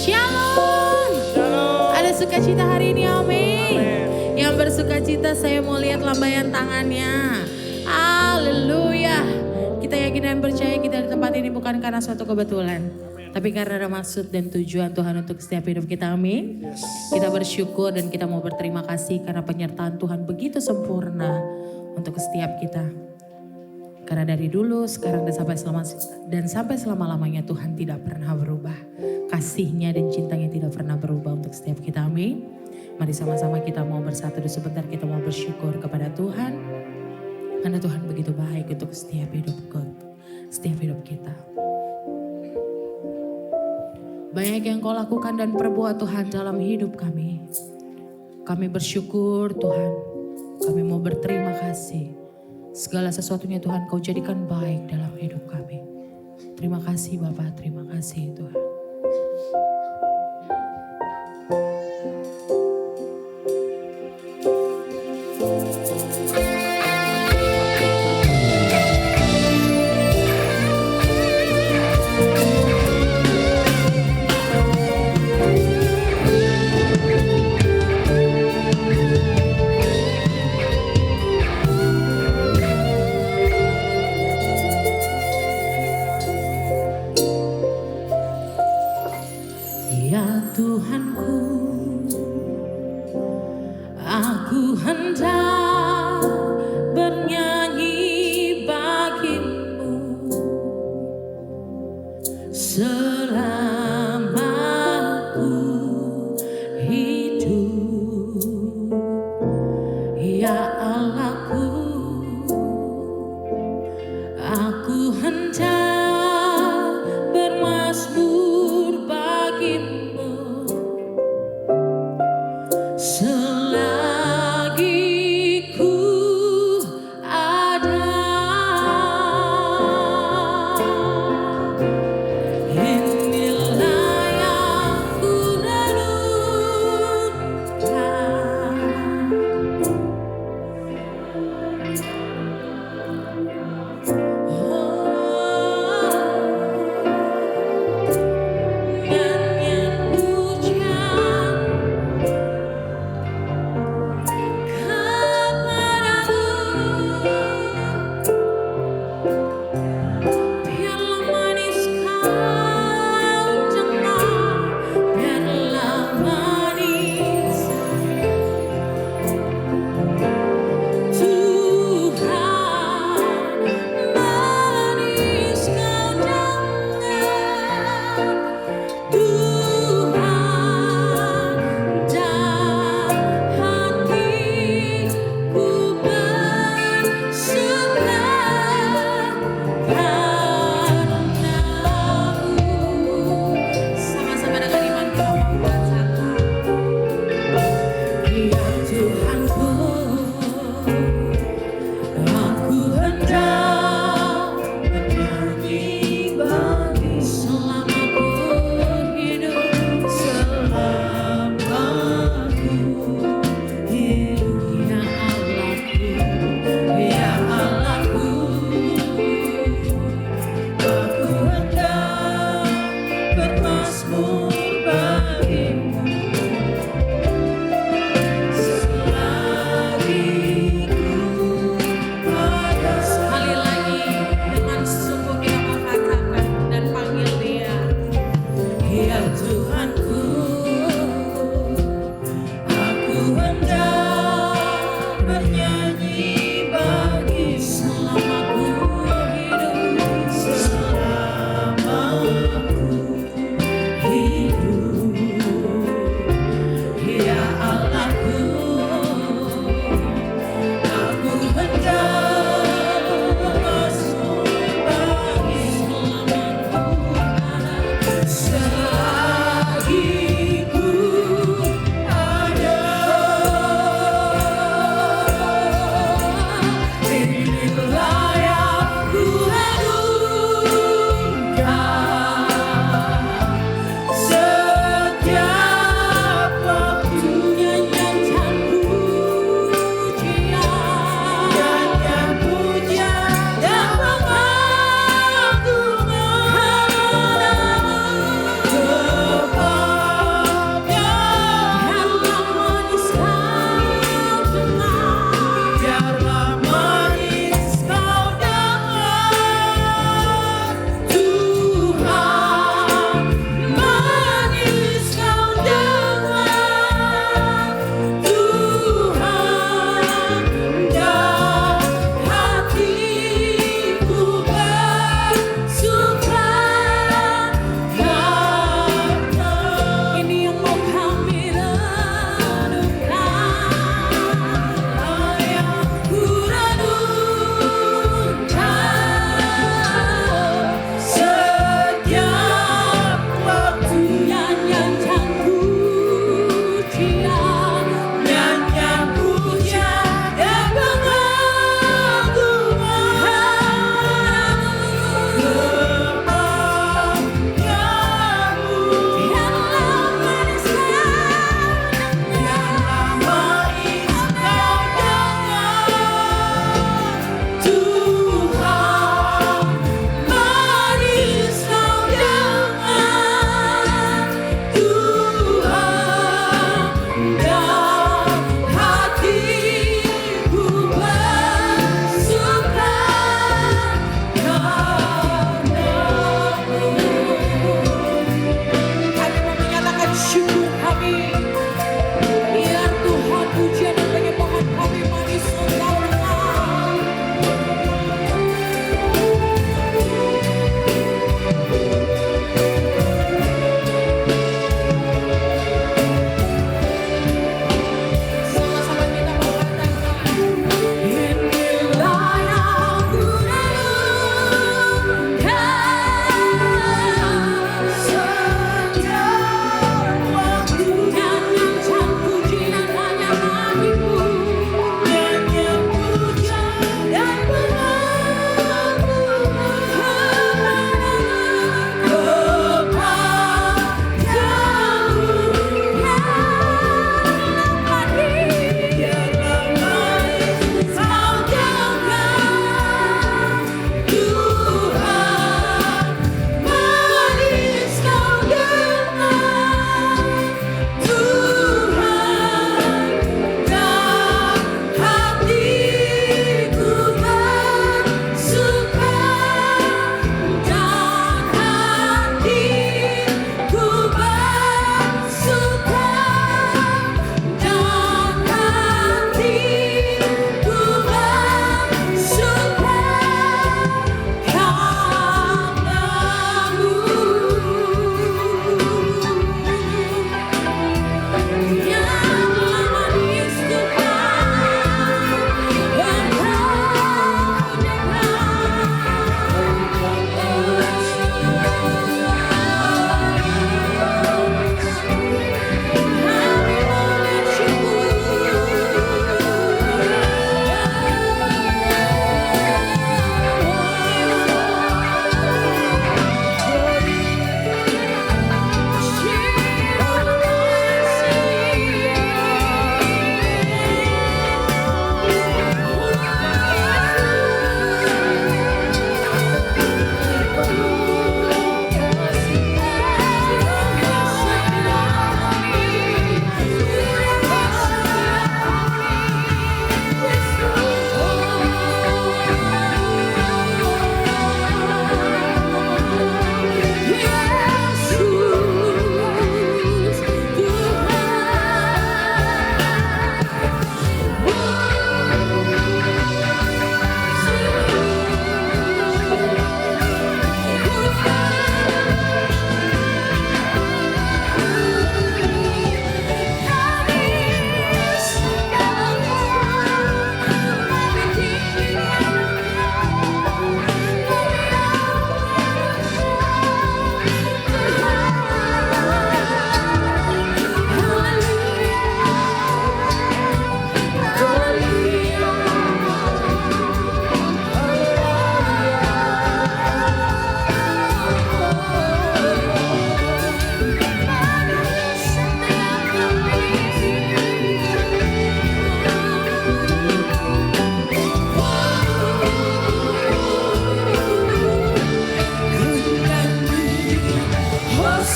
Shalom. Ada sukacita hari ini, amin. Yang bersukacita saya mau lihat lambaian tangannya. Haleluya. Kita yakin dan percaya kita di tempat ini bukan karena suatu kebetulan. Tapi karena ada maksud dan tujuan Tuhan untuk setiap hidup kita, amin. Kita bersyukur dan kita mau berterima kasih karena penyertaan Tuhan begitu sempurna untuk setiap kita. Karena dari dulu, sekarang dan sampai selama-lamanya Tuhan tidak pernah berubah. Kasih-Nya dan cintanya tidak pernah berubah untuk setiap kita, amin. Mari sama-sama kita mau bersatu di sebentar, kita mau bersyukur kepada Tuhan. Karena Tuhan begitu baik untuk setiap hidup kita. Banyak yang Kau lakukan dan perbuat Tuhan dalam hidup kami. Kami bersyukur Tuhan, kami mau berterima kasih. Segala sesuatunya Tuhan Kau jadikan baik dalam hidup kami. Terima kasih Bapa, terima kasih Tuhan. He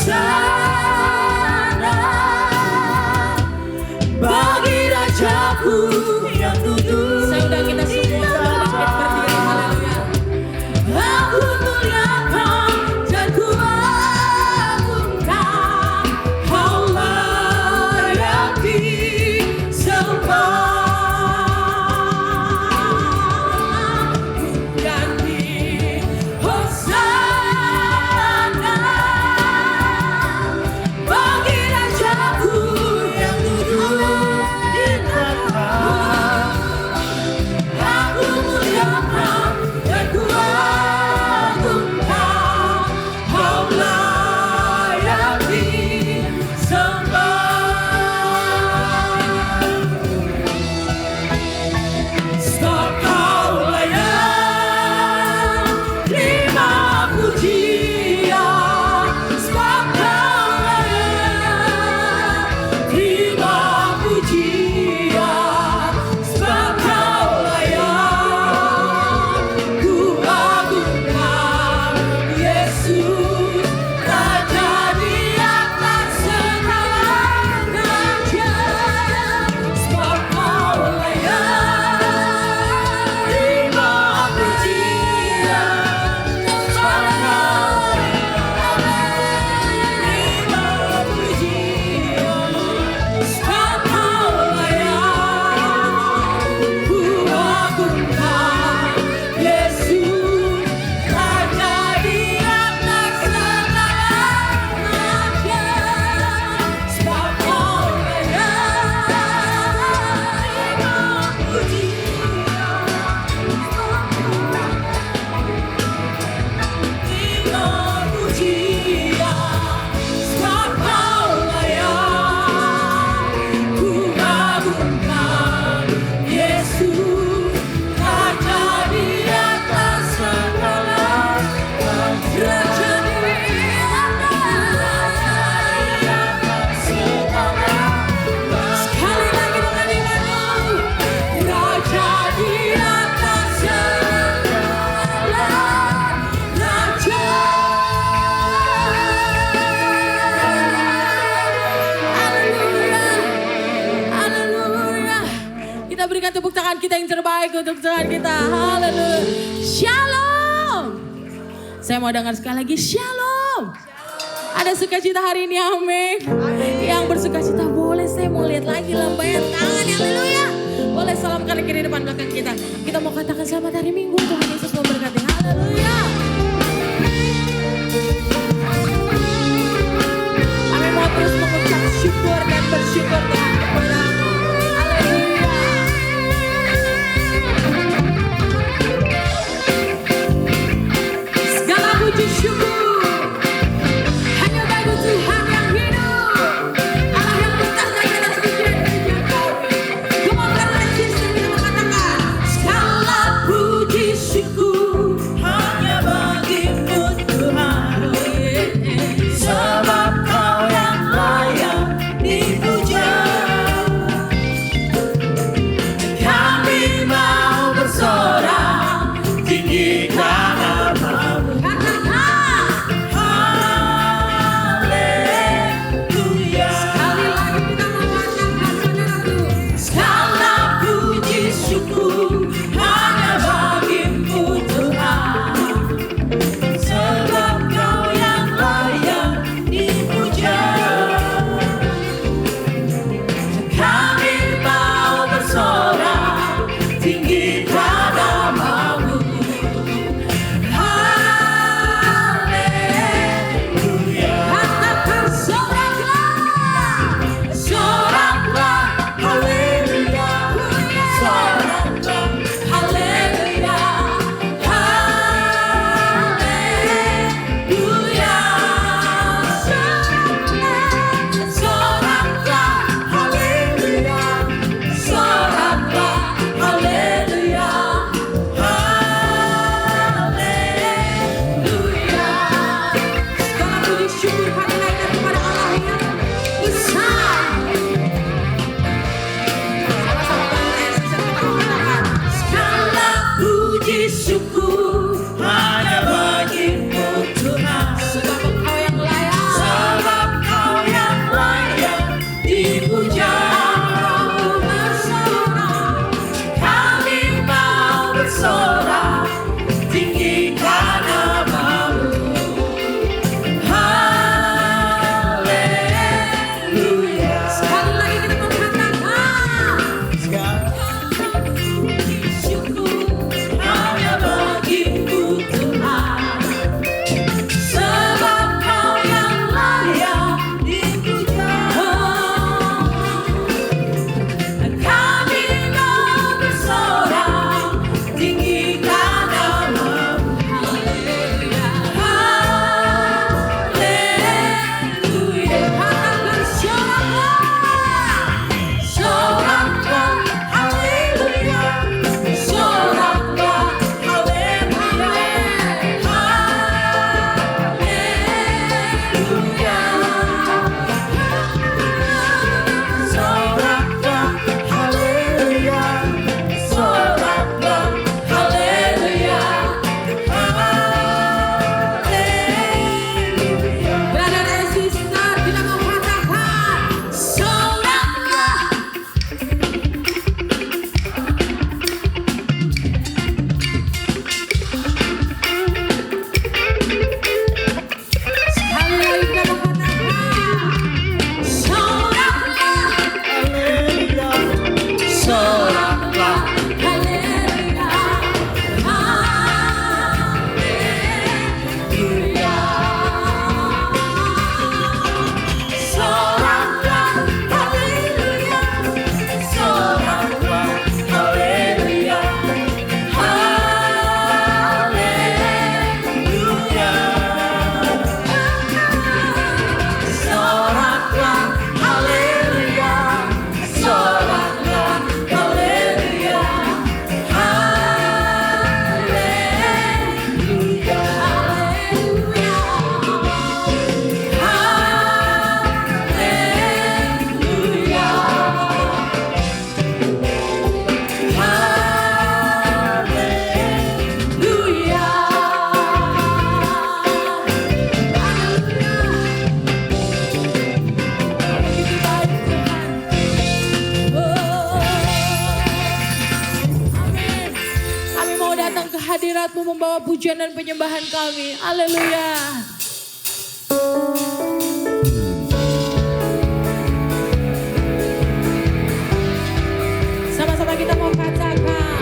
Hosana bagi Rajaku yang duduk. Saya undang kita semua bangkit berdiri. Haleluya. Aku muliakan dan ku agungkan, Kau layak disembah. Berikan tepuk tangan kita yang terbaik untuk Tuhan kita. Haleluya. Shalom. Saya mau dengar sekali lagi shalom. Ada sukacita hari ini, amin. Yang bersukacita boleh, saya mau lihat lagi lambaian tangan. Haleluya. Boleh salam kanan kiri depan belakang kita. Kita mau katakan selamat hari Minggu. Tuhan Yesus memberkati. Haleluya. Kami mau terus mengucap syukur dan bersyukur Tuhan kepada-Mu. Puji syukur hanya bagi Tuhan yang hidup, Allah yang bertahta di atas pikiran dunia kami. Come on, karena Yesus kita mengatakan segala puji syukur hanya bagi semua pujian dan penyembahan kami. Haleluya. Sama-sama kita mau katakan,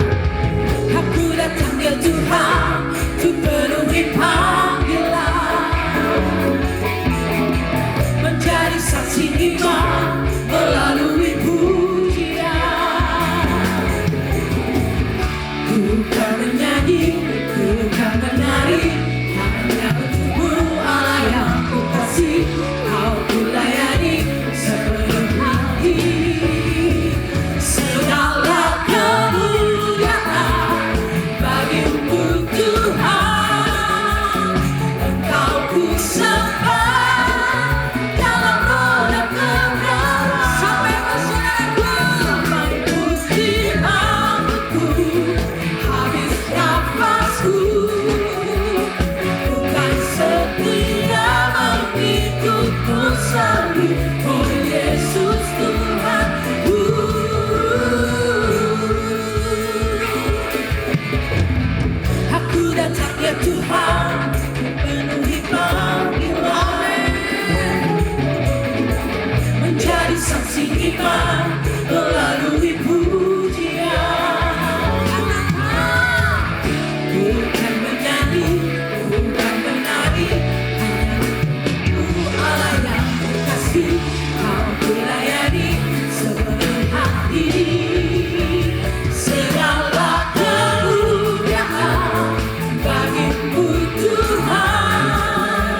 aku datang ya Tuhan untuk penuhi panggilan, menjadi saksi iman melalui pujian. Ku kan menyanyi, ku kan menari, hanya untukmu Allah yang ku kasih. Kau ku layani sepenuh hati. Segala kemuliaan bagimu Tuhan, Engkau ku sembah dalam roh dan kebenaran. Sampai putih rambutku, habis nafasku, bukan setia mengikutmu selalu, oh Yesus Tuhan. Aku datang ya Tuhan, penuhi panggilan, menjadi saksi iman melalui pujian. Bukan menyanyi, bukan menari, hanya Ku Allah yang ku kasih. Kau ku layani sepenuh hati. Segala kemuliaan bagimu Tuhan,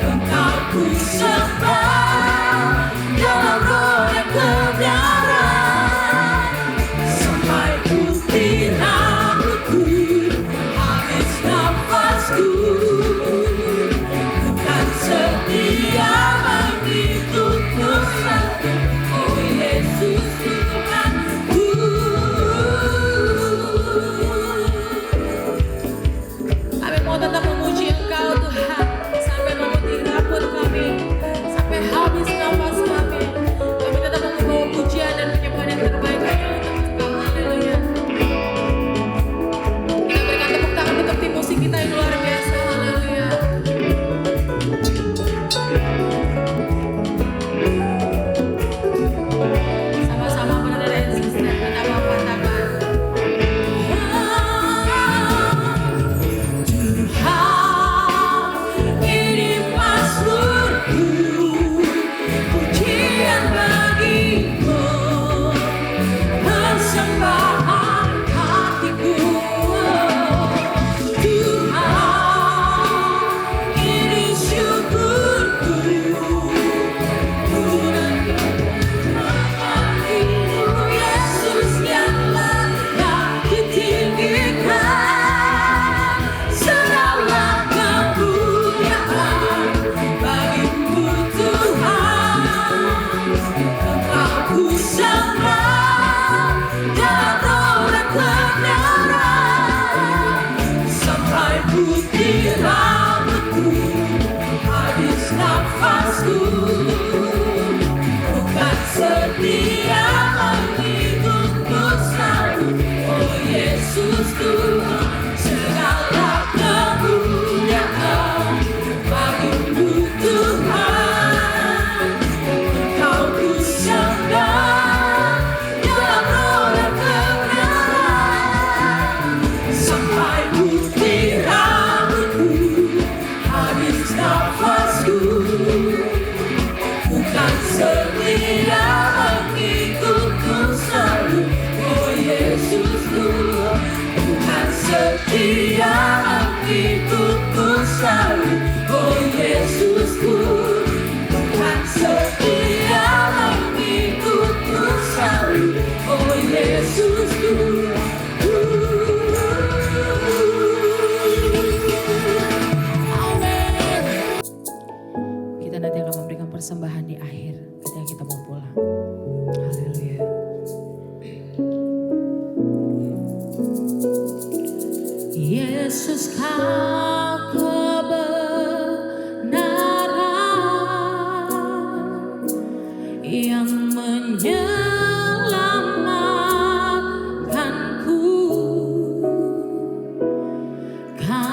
Engkau ku sembah dalam roh dan kebenaran. Sampai putih rambutku, habis nafasku, bukan setia mengikutmu selalu, oh Yesus Tuhan. Kami mau tetap memuji Engkau Tuhan, sampai memutih rambut kami, sampai habis nafas kami. Kami tetap membawa pujian dan penyembahan yang terbaik hanya untuk Engkau. Haleluya. Kita berikan tepuk tangan untuk tim musik kita yang luar biasa. Haleluya. Sama-sama brother and sister, kita mau katakan, Tuhan, ini mazmurku, pujian bagimu, persembahan hatiku. Tuhan, ini syukurku, Yesus yang layak ditinggikan. Segala kemuliaan bagimu Tuhan, Engkau ku sembah dalam roh dan kebenaran. Sampai putih rambutku, habis nafasku, bukan setia mengikutmu selalu, oh Yesus Tuhan. Segala kemuliaan bagimu Tuhan, Engkau ku sembah dalam roh dan kebenaran. Sampai putih rambutku, habis nafasku, bukan setia mengikutmu selalu, oh Yesus Tuhan. Bukan setia mengikutmu selalu, oh Yesus Tuhan. Bukan setia mengikutmu selalu, oh Yesus Tuhan. Amin. Kita nanti akan memberikan persembahan di akhir ketika kita mau pulang. Haleluya. Yesus kau kebenaran yang menyelamatkanku. Kau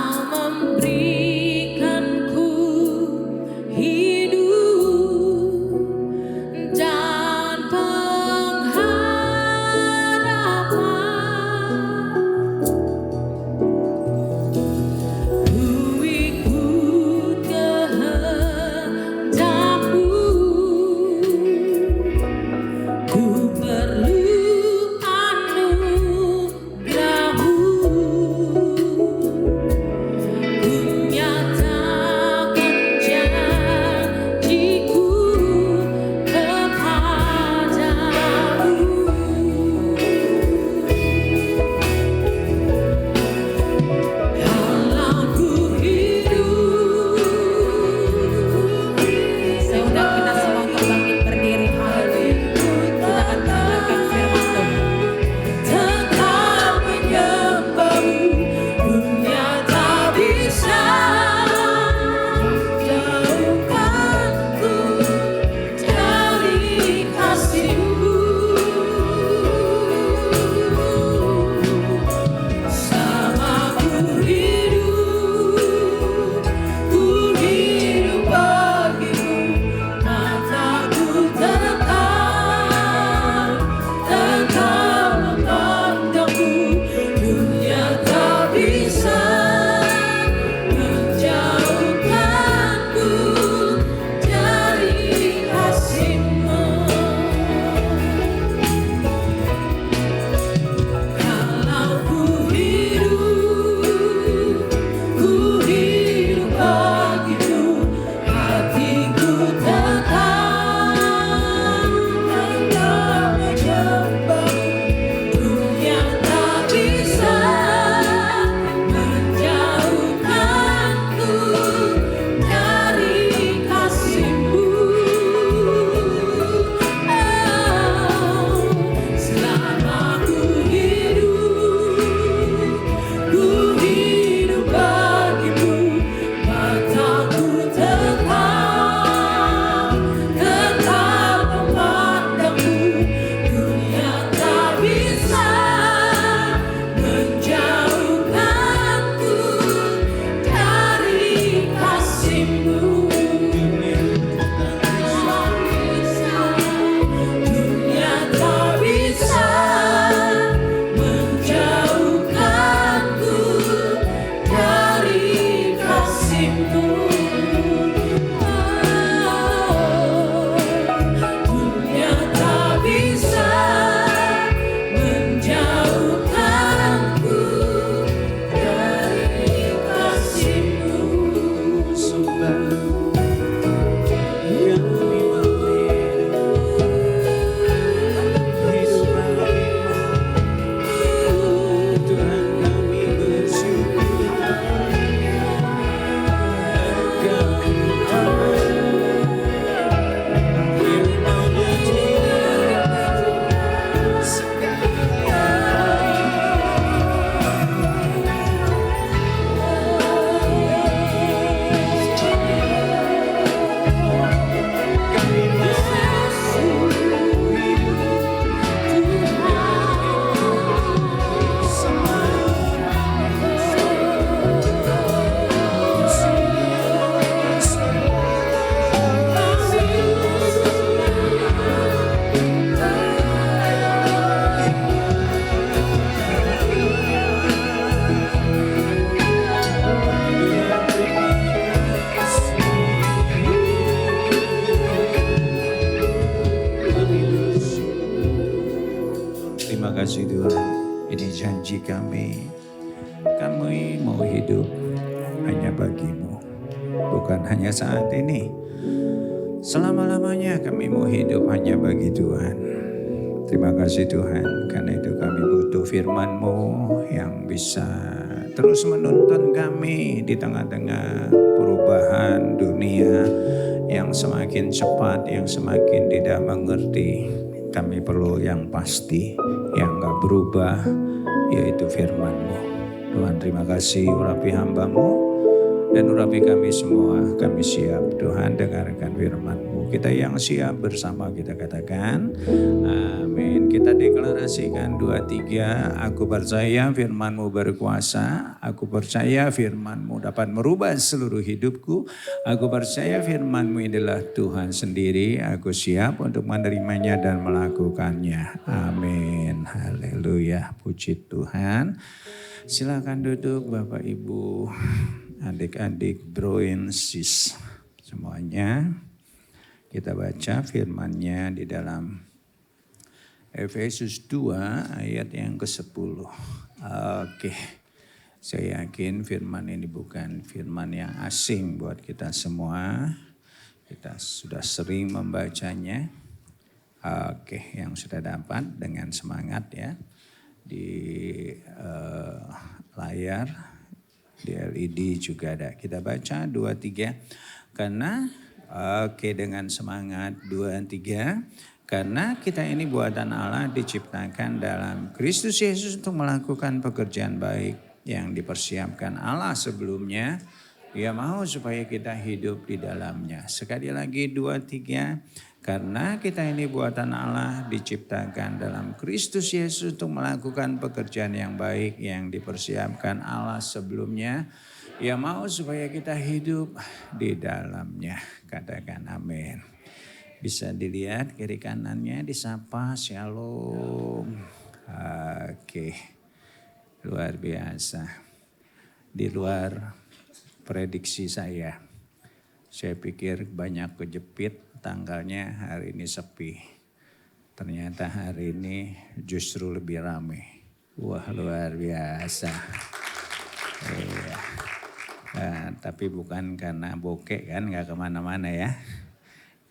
Ini janji kami mau hidup hanya bagimu. Bukan hanya saat ini, selama-lamanya kami mau hidup hanya bagi Tuhan. Terima kasih Tuhan, karena itu kami butuh firman-Mu yang bisa terus menuntun kami di tengah-tengah perubahan dunia yang semakin cepat, yang semakin tidak mengerti. Kami perlu yang pasti, yang gak berubah, yaitu firman-Mu. Tuhan, terima kasih urapi hamba-Mu dan urapi kami semua. Kami siap Tuhan dengarkan firman-Mu. Kita yang siap bersama kita katakan amin. Kita deklarasikan 2, 3. Aku percaya firman-Mu berkuasa. Aku percaya firman-Mu dapat merubah seluruh hidupku. Aku percaya firman-Mu adalah Tuhan sendiri. Aku siap untuk menerimanya dan melakukannya. Amin. Haleluya. Puji Tuhan. Silakan duduk Bapak Ibu, adik-adik, bro and sis semuanya. Kita baca firman-Nya di dalam Efesus 2 ayat yang ke-10. Oke, saya yakin firman ini bukan firman yang asing buat kita semua. Kita sudah sering membacanya. Oke, yang sudah dapat dengan semangat ya. Di layar, di LED juga ada. Kita baca 2, 3. Karena dengan semangat 2, 3. Karena kita ini buatan Allah diciptakan dalam Kristus Yesus untuk melakukan pekerjaan baik yang dipersiapkan Allah sebelumnya. Dia mau supaya kita hidup di dalamnya. Sekali lagi 2, 3. Karena kita ini buatan Allah diciptakan dalam Kristus Yesus untuk melakukan pekerjaan yang baik yang dipersiapkan Allah sebelumnya. Ia mau supaya kita hidup di dalamnya. Katakan amin. Bisa dilihat kiri kanannya, disapa shalom. Oke, luar biasa. Di luar prediksi saya. Saya pikir banyak kejepit. Tanggalnya hari ini sepi. Ternyata hari ini justru lebih ramai. Wah, luar biasa. Tapi bukan karena bokek kan, gak kemana-mana ya.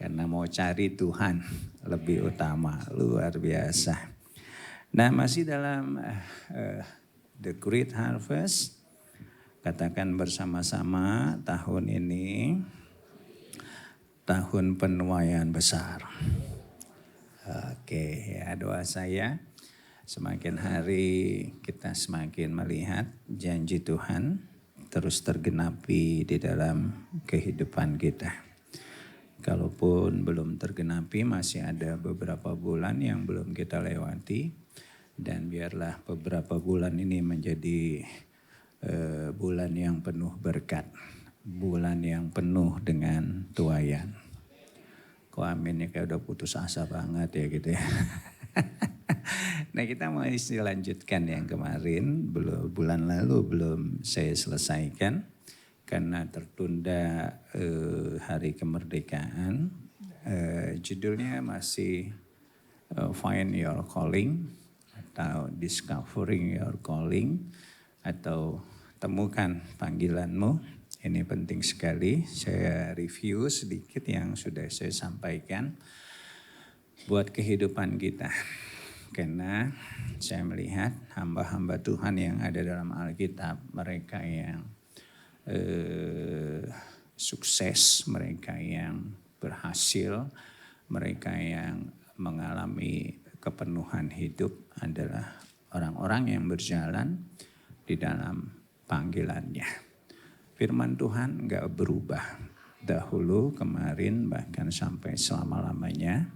Karena mau cari Tuhan lebih utama. Luar biasa. Nah, masih dalam The Great Harvest. Katakan bersama-sama tahun ini. Tahun penuaian besar. Oke, ya doa saya semakin hari kita semakin melihat janji Tuhan terus tergenapi di dalam kehidupan kita. Kalaupun belum tergenapi masih ada beberapa bulan yang belum kita lewati dan biarlah beberapa bulan ini menjadi bulan yang penuh berkat. Bulan yang penuh dengan tuaian. Kok aminnya kayak udah putus asa banget ya gitu ya. Nah kita mau lanjutkan yang kemarin, bulan lalu belum saya selesaikan. Karena tertunda hari kemerdekaan. Judulnya masih Find Your Calling atau Discovering Your Calling atau Temukan Panggilanmu. Ini penting sekali, saya review sedikit yang sudah saya sampaikan buat kehidupan kita. Karena saya melihat hamba-hamba Tuhan yang ada dalam Alkitab, mereka yang sukses, mereka yang berhasil, mereka yang mengalami kepenuhan hidup adalah orang-orang yang berjalan di dalam panggilannya. Firman Tuhan gak berubah. Dahulu, kemarin, bahkan sampai selama-lamanya.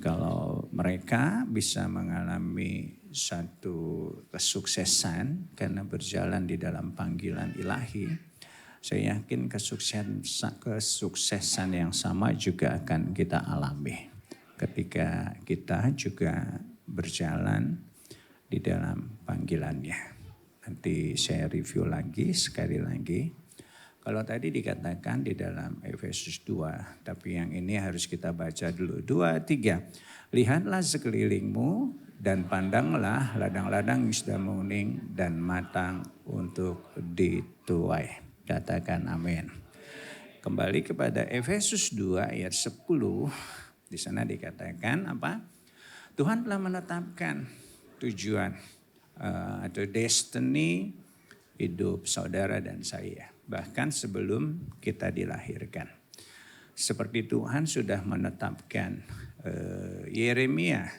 Kalau mereka bisa mengalami satu kesuksesan karena berjalan di dalam panggilan ilahi. Saya yakin kesuksesan yang sama juga akan kita alami. Ketika kita juga berjalan di dalam panggilannya. Nanti saya review lagi, sekali lagi. Kalau tadi dikatakan di dalam Efesus 2, tapi yang ini harus kita baca dulu. 2, 3. Lihatlah sekelilingmu dan pandanglah ladang-ladang yang sudah menguning dan matang untuk dituai. Katakan amin. Kembali kepada Efesus 2 ayat 10. Di sana dikatakan apa? Tuhan telah menetapkan tujuan atau destiny hidup saudara dan saya. Bahkan sebelum kita dilahirkan. Seperti Tuhan sudah menetapkan Yeremia,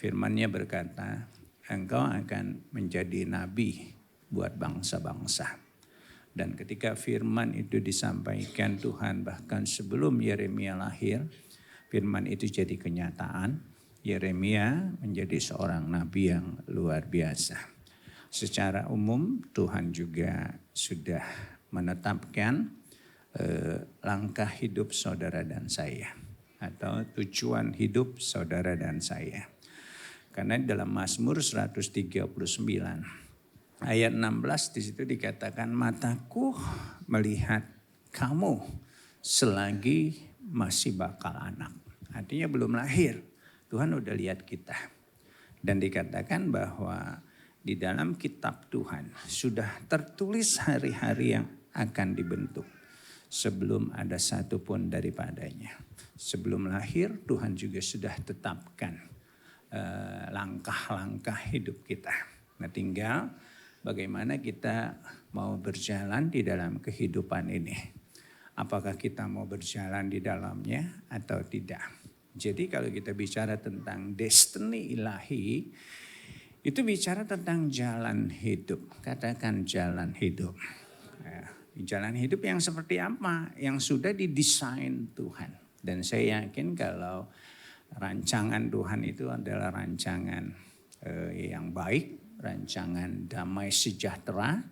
firman-Nya berkata, engkau akan menjadi nabi buat bangsa-bangsa. Dan ketika firman itu disampaikan Tuhan, bahkan sebelum Yeremia lahir, firman itu jadi kenyataan. Yeremia menjadi seorang nabi yang luar biasa. Secara umum Tuhan juga sudah menetapkan langkah hidup saudara dan saya. Atau tujuan hidup saudara dan saya. Karena dalam Mazmur 139 ayat 16 di situ dikatakan, mataku melihat kamu selagi masih bakal anak. Artinya belum lahir. Tuhan udah lihat kita. Dan dikatakan bahwa di dalam kitab Tuhan sudah tertulis hari-hari yang akan dibentuk. Sebelum ada satupun daripadanya. Sebelum lahir Tuhan juga sudah tetapkan langkah-langkah hidup kita. Nah tinggal bagaimana kita mau berjalan di dalam kehidupan ini. Apakah kita mau berjalan di dalamnya atau tidak. Jadi kalau kita bicara tentang destiny ilahi, itu bicara tentang jalan hidup. Katakan jalan hidup. Jalan hidup yang seperti apa? Yang sudah didesain Tuhan. Dan saya yakin kalau rancangan Tuhan itu adalah rancangan yang baik. Rancangan damai sejahtera.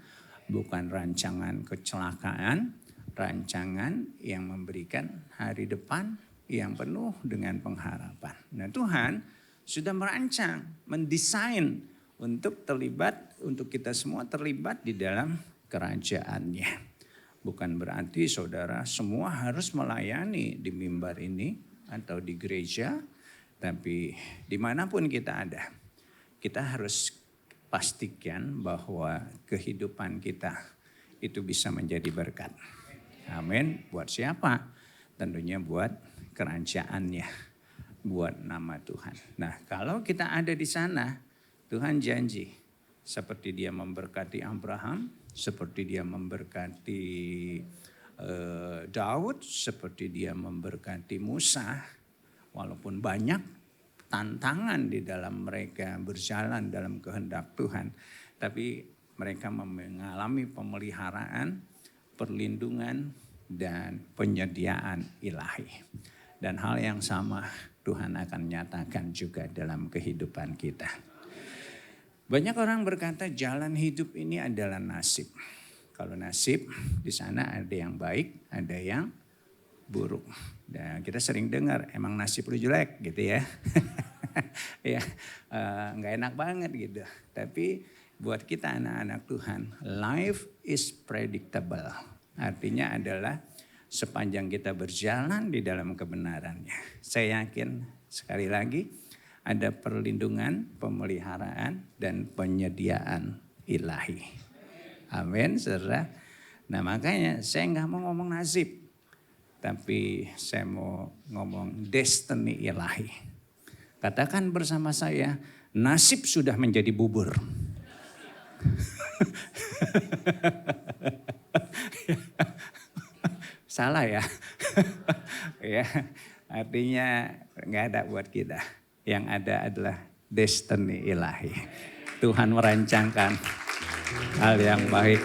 Bukan rancangan kecelakaan. Rancangan yang memberikan hari depan yang penuh dengan pengharapan. Nah Tuhan sudah merancang, mendesain untuk terlibat, untuk kita semua terlibat di dalam kerajaannya. Bukan berarti saudara semua harus melayani di mimbar ini atau di gereja. Tapi dimanapun kita ada, kita harus pastikan bahwa kehidupan kita itu bisa menjadi berkat. Amin. Buat siapa? Tentunya buat kerajaannya, buat nama Tuhan. Nah kalau kita ada di sana, Tuhan janji seperti dia memberkati Abraham, seperti dia memberkati Daud, seperti dia memberkati Musa. Walaupun banyak tantangan di dalam mereka berjalan dalam kehendak Tuhan, tapi mereka mengalami pemeliharaan, perlindungan, dan penyediaan ilahi. Dan hal yang sama Tuhan akan nyatakan juga dalam kehidupan kita. Banyak orang berkata jalan hidup ini adalah nasib. Kalau nasib di sana ada yang baik, ada yang buruk. Dan kita sering dengar emang nasib lu jelek gitu ya. Ya, nggak enak banget gitu. Tapi buat kita anak-anak Tuhan, life is predictable. Artinya adalah sepanjang kita berjalan di dalam kebenarannya. Saya yakin sekali lagi ada perlindungan, pemeliharaan, dan penyediaan ilahi. Amin, saudara. Nah makanya saya nggak mau ngomong nasib. Tapi saya mau ngomong destiny ilahi. Katakan bersama saya, nasib sudah menjadi bubur. Salah ya. Ya, artinya nggak ada buat kita. Yang ada adalah destiny ilahi. Tuhan merancangkan hal yang baik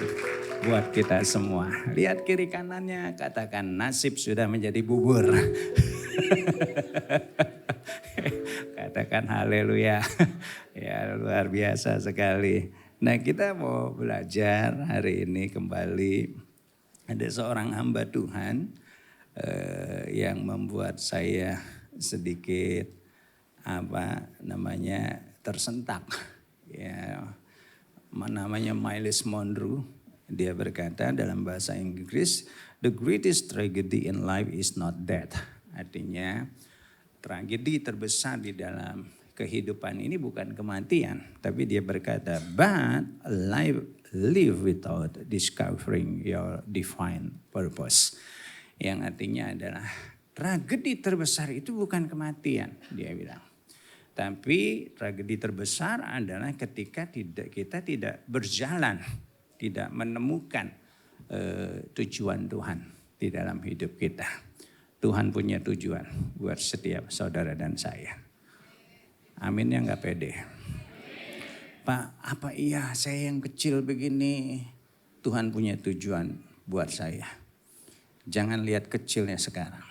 buat kita semua. Lihat kiri kanannya, katakan nasib sudah menjadi bubur. Katakan haleluya. Ya luar biasa sekali. Nah kita mau belajar hari ini kembali. Ada seorang hamba Tuhan yang membuat saya sedikit tersentak. Ya, namanya Myles Monroe. Dia berkata dalam bahasa Inggris, the greatest tragedy in life is not death. Artinya tragedi terbesar di dalam kehidupan ini bukan kematian. Tapi dia berkata, but live without discovering your divine purpose. Yang artinya adalah tragedi terbesar itu bukan kematian, dia bilang. Tapi tragedi terbesar adalah ketika kita tidak berjalan, tidak menemukan tujuan Tuhan di dalam hidup kita. Tuhan punya tujuan buat setiap saudara dan saya. Amin ya nggak pede. Pak, apa iya saya yang kecil begini? Tuhan punya tujuan buat saya. Jangan lihat kecilnya sekarang.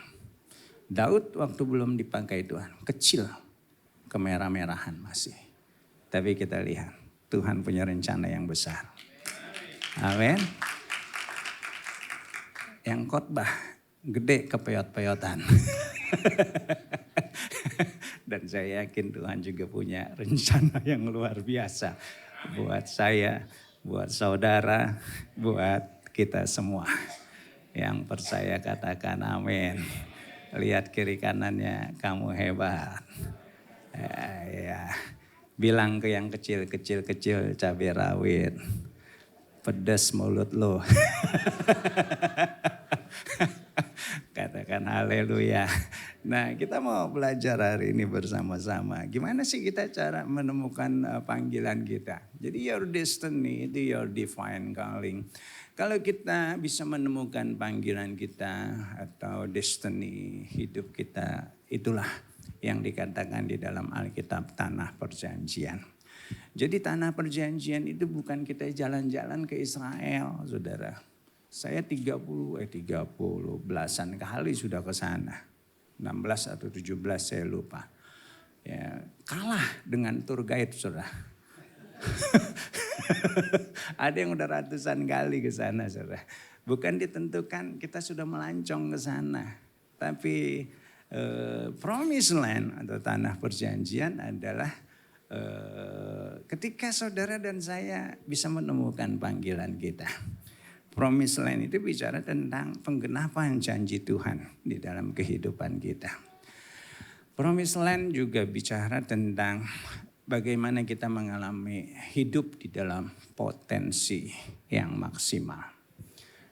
Daud waktu belum dipakai Tuhan, kecil, kemerah-merahan masih. Tapi kita lihat, Tuhan punya rencana yang besar. Amin. Yang khotbah, gede kepeot-peotan. Dan saya yakin Tuhan juga punya rencana yang luar biasa. Buat saya, buat saudara, buat kita semua. Yang percaya katakan amin. Lihat kiri kanannya, kamu hebat. Ya. Bilang ke yang kecil-kecil cabai rawit. Pedas mulut lo. Katakan haleluya. Nah, kita mau belajar hari ini bersama-sama. Gimana sih kita cara menemukan panggilan kita? Jadi your destiny, itu your divine calling. Kalau kita bisa menemukan panggilan kita atau destiny hidup kita, itulah yang dikatakan di dalam Alkitab tanah perjanjian. Jadi tanah perjanjian itu bukan kita jalan-jalan ke Israel, saudara. Saya 30 belasan kali sudah ke sana. 16 atau 17 saya lupa. Ya, kalah dengan tour guide, saudara. Ada yang udah ratusan kali ke sana, saudara. Bukan ditentukan kita sudah melancong ke sana. Tapi promised land atau tanah perjanjian adalah ketika saudara dan saya bisa menemukan panggilan kita. Promised land itu bicara tentang penggenapan janji Tuhan di dalam kehidupan kita. Promised land juga bicara tentang bagaimana kita mengalami hidup di dalam potensi yang maksimal.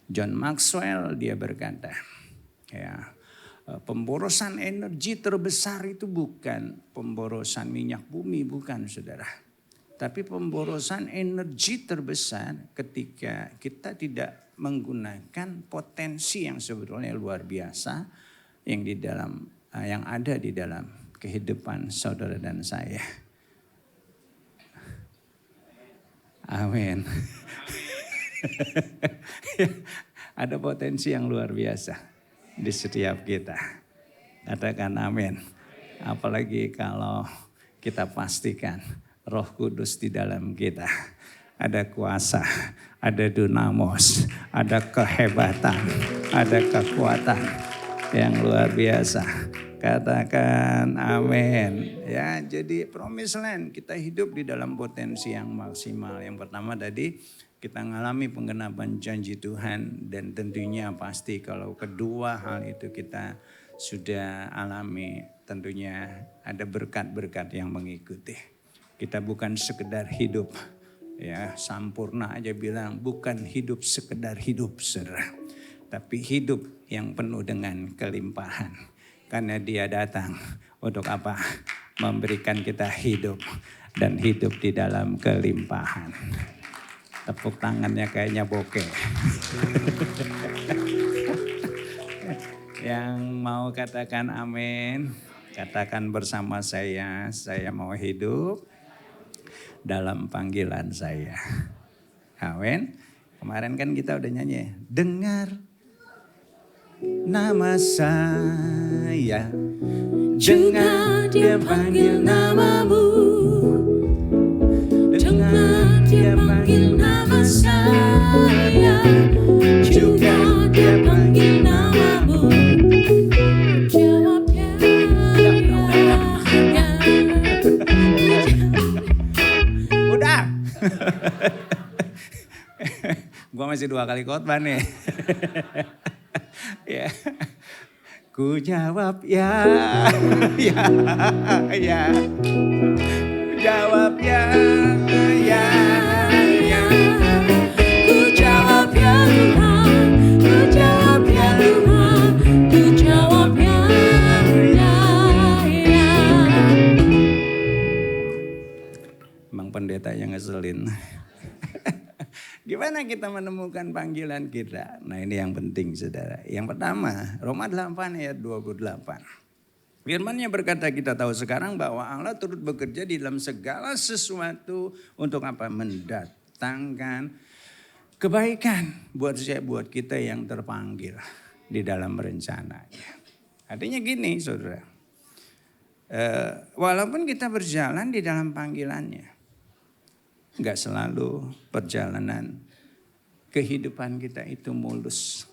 John Maxwell dia berkata, ya, pemborosan energi terbesar itu bukan pemborosan minyak bumi, bukan saudara. Tapi pemborosan energi terbesar ketika kita tidak menggunakan potensi yang sebetulnya luar biasa yang ada di dalam kehidupan saudara dan saya. Amin. Ada potensi yang luar biasa di setiap kita. Katakan amin. Apalagi kalau kita pastikan Roh Kudus di dalam kita. Ada kuasa, ada dunamos, ada kehebatan, ada kekuatan yang luar biasa. Katakan amin. Ya, jadi promised land, kita hidup di dalam potensi yang maksimal. Yang pertama tadi kita mengalami penggenapan janji Tuhan, dan tentunya pasti kalau kedua hal itu kita sudah alami, tentunya ada berkat-berkat yang mengikuti. Kita bukan sekedar hidup, ya Sampurna aja bilang bukan hidup sekedar hidup, saudara, tapi hidup yang penuh dengan kelimpahan. Karena Dia datang untuk apa? Memberikan kita hidup dan hidup di dalam kelimpahan. Tepuk tangannya kayaknya bokeh. Yang mau katakan amin, katakan bersama saya mau hidup dalam panggilan saya. Amin. Kemarin kan kita udah nyanyi, dengar nama saya, dengar Dia panggil namamu, dengar Dia panggil nama saya, juga Dia panggil namamu. Jawab ya. Udah. Gua masih 2 kali khotbah nih. Ya. Ku jawab ya, ya, ya. Jawab ya, ya, ya. Ku jawab ya Tuhan, ku jawab ya Tuhan, ku jawab ya, ya, ya. Emang pendeta yang ngeselin. Gimana kita menemukan panggilan kita? Nah ini yang penting saudara. Yang pertama, Roma 8 ayat 28. Firman-Nya berkata kita tahu sekarang bahwa Allah turut bekerja di dalam segala sesuatu untuk apa? Mendatangkan kebaikan buat kita yang terpanggil di dalam rencananya. Artinya gini saudara. Walaupun kita berjalan di dalam panggilannya. Enggak selalu perjalanan kehidupan kita itu mulus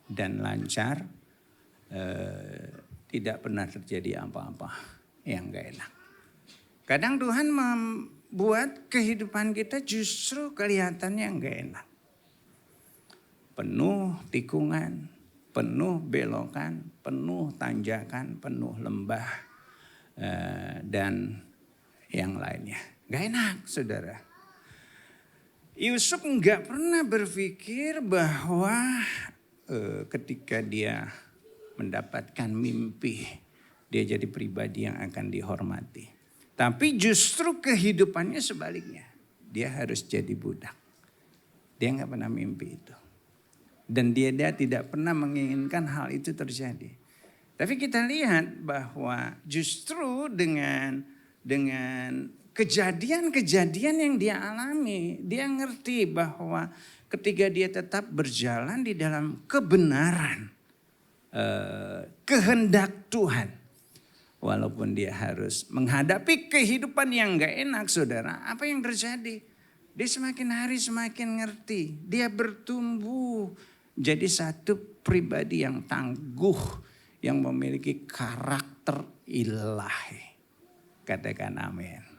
dan lancar. Tidak pernah terjadi apa-apa yang enggak enak. Kadang Tuhan membuat kehidupan kita justru kelihatannya enggak enak. Penuh tikungan, penuh belokan, penuh tanjakan, penuh lembah, dan yang lainnya. Enggak enak saudara. Yusuf enggak pernah berpikir bahwa ketika dia mendapatkan mimpi, dia jadi pribadi yang akan dihormati. Tapi justru kehidupannya sebaliknya. Dia harus jadi budak. Dia enggak pernah mimpi itu. Dan dia tidak pernah menginginkan hal itu terjadi. Tapi kita lihat bahwa justru dengan kejadian-kejadian yang dia alami, dia ngerti bahwa ketika dia tetap berjalan di dalam kebenaran, kehendak Tuhan, walaupun dia harus menghadapi kehidupan yang gak enak saudara, apa yang terjadi? Dia semakin hari semakin ngerti, dia bertumbuh jadi satu pribadi yang tangguh, yang memiliki karakter ilahi. Katakan amin.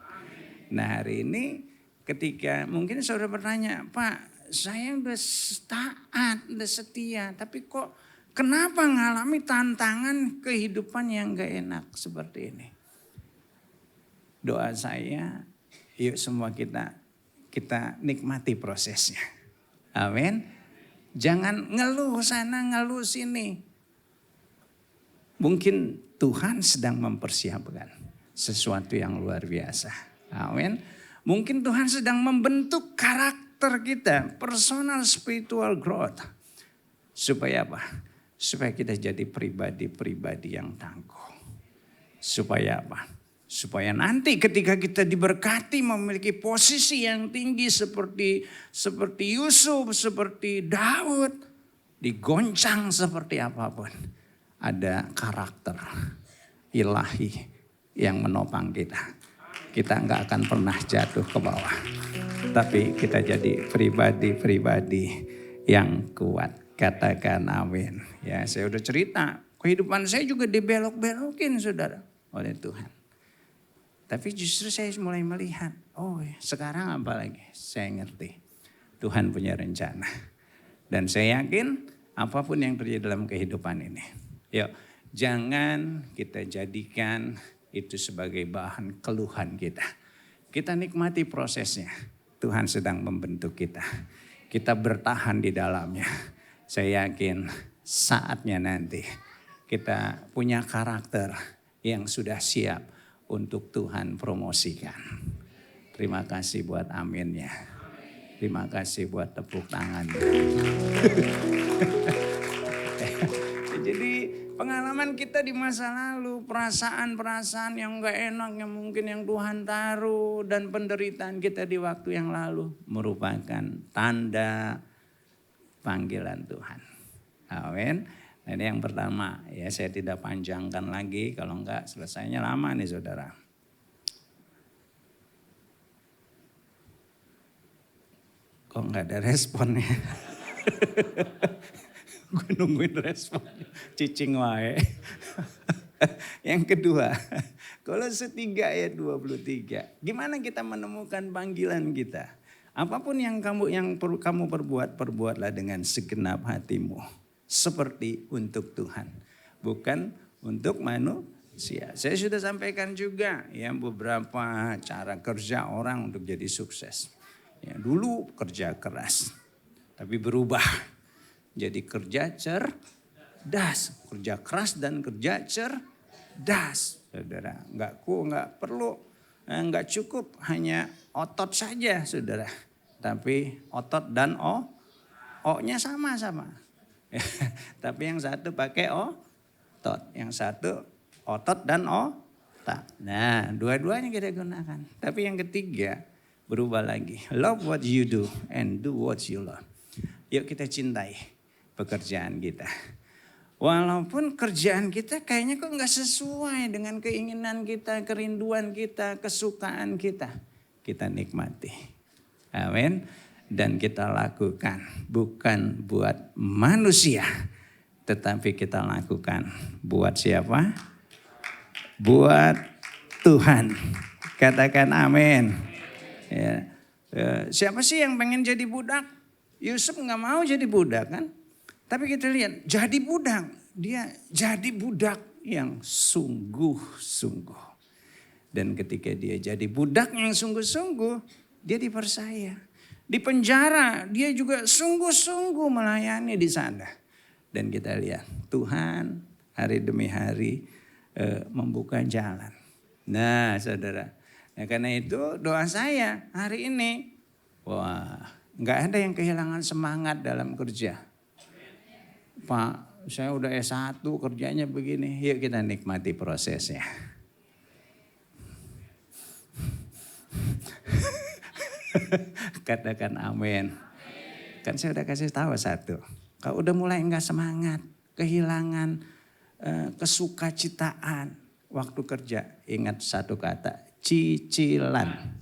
Nah hari ini ketika mungkin saudara bertanya, Pak saya udah taat, udah setia. Tapi kok kenapa ngalami tantangan kehidupan yang gak enak seperti ini? Doa saya, yuk semua kita nikmati prosesnya. Amin. Jangan ngeluh sana, ngeluh sini. Mungkin Tuhan sedang mempersiapkan sesuatu yang luar biasa. Amin. Mungkin Tuhan sedang membentuk karakter kita, personal spiritual growth. Supaya apa? Supaya kita jadi pribadi-pribadi yang tangguh. Supaya apa? Supaya nanti ketika kita diberkati memiliki posisi yang tinggi seperti Yusuf, seperti Daud, digoncang seperti apapun, ada karakter ilahi yang menopang kita. Kita enggak akan pernah jatuh ke bawah. Tapi kita jadi pribadi-pribadi yang kuat. Katakan amin. Ya saya udah cerita. Kehidupan saya juga dibelok-belokin saudara oleh Tuhan. Tapi justru saya mulai melihat. Oh sekarang apa lagi? Saya ngerti. Tuhan punya rencana. Dan saya yakin apapun yang terjadi dalam kehidupan ini. Yuk jangan kita jadikan itu sebagai bahan keluhan kita. Kita nikmati prosesnya. Tuhan sedang membentuk kita. Kita bertahan di dalamnya. Saya yakin saatnya nanti kita punya karakter yang sudah siap untuk Tuhan promosikan. Terima kasih buat aminnya. Terima kasih buat tepuk tangannya. Jadi pengalaman kita di masa lalu, perasaan-perasaan yang gak enak yang mungkin yang Tuhan taruh dan penderitaan kita di waktu yang lalu merupakan tanda panggilan Tuhan. Amin. Nah, ini yang pertama, ya saya tidak panjangkan lagi, kalau enggak selesainya lama nih saudara. Kok enggak ada responnya? Gue nungguin respon, cicing wae. Yang kedua, Kolose 3 ayat 23. Gimana kita menemukan panggilan kita? Apapun yang kamu perbuat, perbuatlah dengan segenap hatimu. Seperti untuk Tuhan, bukan untuk manusia. Saya sudah sampaikan juga ya beberapa cara kerja orang untuk jadi sukses. Ya, dulu kerja keras, tapi berubah jadi kerja cerdas. Kerja keras dan kerja cerdas, saudara. Nggak perlu, nggak cukup hanya otot saja, saudara. Tapi otot dan O-nya sama-sama. Tapi yang satu pakai otot, yang satu otot dan otak. Nah, dua-duanya kita gunakan. Tapi yang ketiga berubah lagi. Love what you do and do what you love. Yuk kita cintai pekerjaan kita. Walaupun kerjaan kita kayaknya kok nggak sesuai dengan keinginan kita, kerinduan kita, kesukaan kita. Kita nikmati. Amin. Dan kita lakukan bukan buat manusia, tetapi kita lakukan buat siapa? Buat Tuhan. Katakan amin. Ya. Siapa sih yang pengen jadi budak? Yusuf nggak mau jadi budak kan? Tapi kita lihat jadi budak, dia jadi budak yang sungguh-sungguh. Dan ketika dia jadi budak yang sungguh-sungguh, dia dipercaya. Di penjara dia juga sungguh-sungguh melayani di sana. Dan kita lihat Tuhan hari demi hari membuka jalan. Nah saudara, nah, karena itu doa saya hari ini, nggak ada yang kehilangan semangat dalam kerja. Pak, saya udah S1 kerjanya begini, yuk kita nikmati prosesnya. Katakan amin. Kan saya udah kasih tahu satu. Kalau udah mulai enggak semangat, kehilangan kesukacitaan waktu kerja, ingat satu kata, cicilan.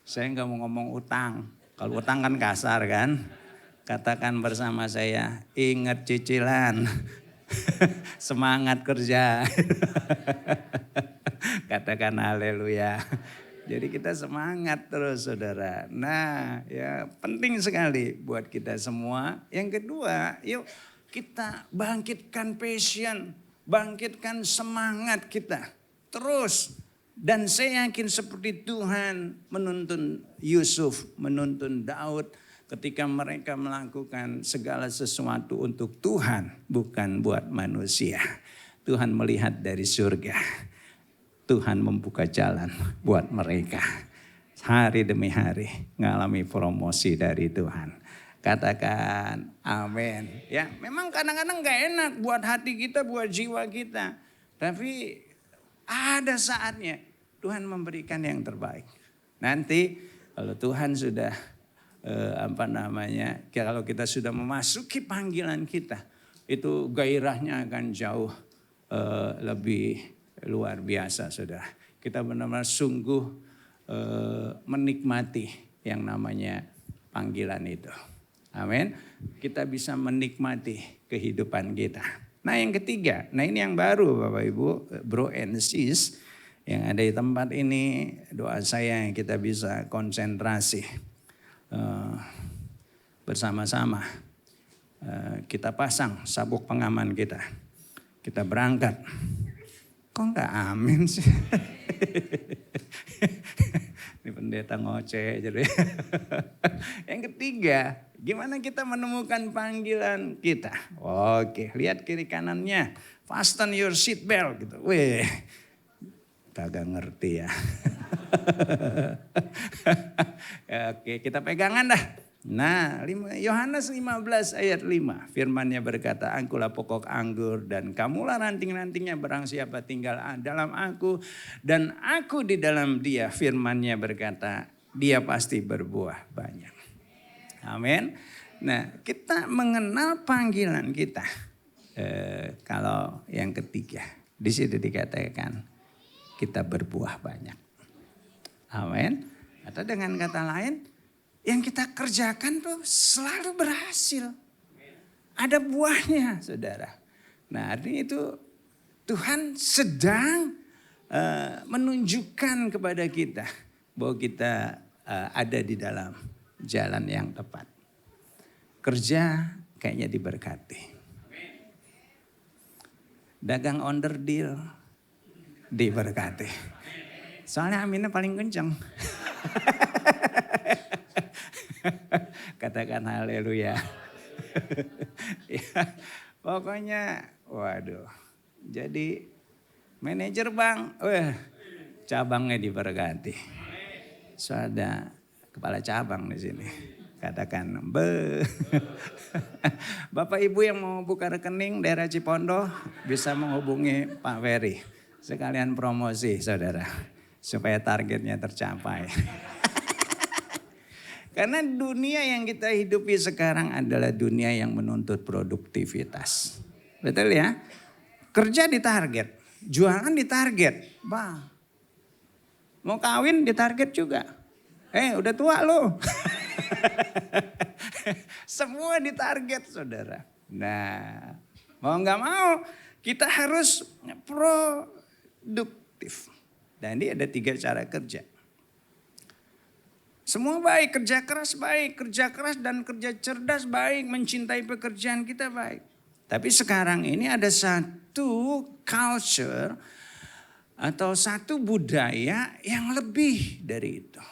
Saya enggak mau ngomong utang. Kalau utang kan kasar kan. Katakan bersama saya, ingat cicilan. Semangat kerja. Katakan haleluya. Jadi kita semangat terus saudara. Nah ya penting sekali buat kita semua. Yang kedua yuk kita bangkitkan passion. Bangkitkan semangat kita. Terus. Dan saya yakin seperti Tuhan menuntun Yusuf, menuntun Daud. Ketika mereka melakukan segala sesuatu untuk Tuhan. Bukan buat manusia. Tuhan melihat dari surga. Tuhan membuka jalan buat mereka. Hari demi hari ngalami promosi dari Tuhan. Katakan amin. Ya, memang kadang-kadang gak enak buat hati kita, buat jiwa kita. Tapi ada saatnya Tuhan memberikan yang terbaik. Nanti kalau Tuhan sudah kalau kita sudah memasuki panggilan kita, itu gairahnya akan jauh lebih luar biasa saudara. Kita benar-benar sungguh menikmati yang namanya panggilan itu. Amin. Kita bisa menikmati kehidupan kita. Nah yang ketiga, nah ini yang baru Bapak Ibu, bro and sis yang ada di tempat ini. Doa saya yang kita bisa konsentrasi bersama-sama. Kita pasang sabuk pengaman kita. Kita berangkat. Kok enggak amin sih? Ini pendeta ngoceh jadi. Yang ketiga, gimana kita menemukan panggilan kita? Oke, lihat kiri kanannya. Fasten your seat belt gitu. Wih, kagak ngerti ya. Oke, kita pegangan dah. Nah, Yohanes 15 ayat 5. Firman-Nya berkata, akulah pokok anggur dan kamulah ranting-rantingnya, barang siapa tinggal dalam aku dan aku di dalam dia. Firman-Nya berkata, dia pasti berbuah banyak. Amin. Nah, kita mengenal panggilan kita. Kalau yang ketiga, di situ dikatakan kita berbuah banyak. Amin. Atau dengan kata lain, yang kita kerjakan tuh selalu berhasil. Ada buahnya saudara. Nah artinya itu Tuhan sedang menunjukkan kepada kita bahwa kita ada di dalam jalan yang tepat. Kerja kayaknya diberkati. Dagang onder deal diberkati. Soalnya aminnya paling kencang. Katakan haleluya. Ya, pokoknya waduh. Jadi manajer bank, cabangnya diberkati. So ada kepala cabang di sini. Katakan be. Bapak Ibu yang mau buka rekening daerah Cipondo bisa menghubungi Pak Ferry. Sekalian promosi saudara. Supaya targetnya tercapai. Karena dunia yang kita hidupi sekarang adalah dunia yang menuntut produktivitas. Betul ya? Kerja ditarget, jualan ditarget. Bang, mau kawin ditarget juga. Udah tua lo. Semua ditarget saudara. Nah, mau gak mau kita harus produktif. Dan ini ada 3 cara kerja. Semua baik, kerja keras dan kerja cerdas baik, mencintai pekerjaan kita baik. Tapi sekarang ini ada satu culture atau satu budaya yang lebih dari itu.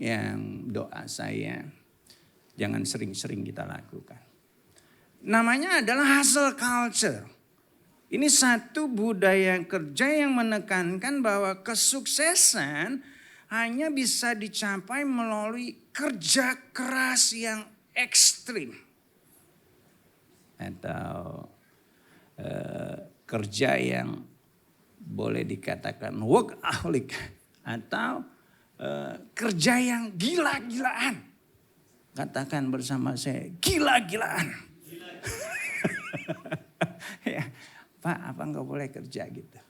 Yang doa saya jangan sering-sering kita lakukan. Namanya adalah hustle culture. Ini satu budaya kerja yang menekankan bahwa kesuksesan hanya bisa dicapai melalui kerja keras yang ekstrim. Atau kerja yang boleh dikatakan workaholic. Atau kerja yang gila-gilaan. Katakan bersama saya, gila-gilaan. Ya, Pak, apa enggak boleh kerja gitu?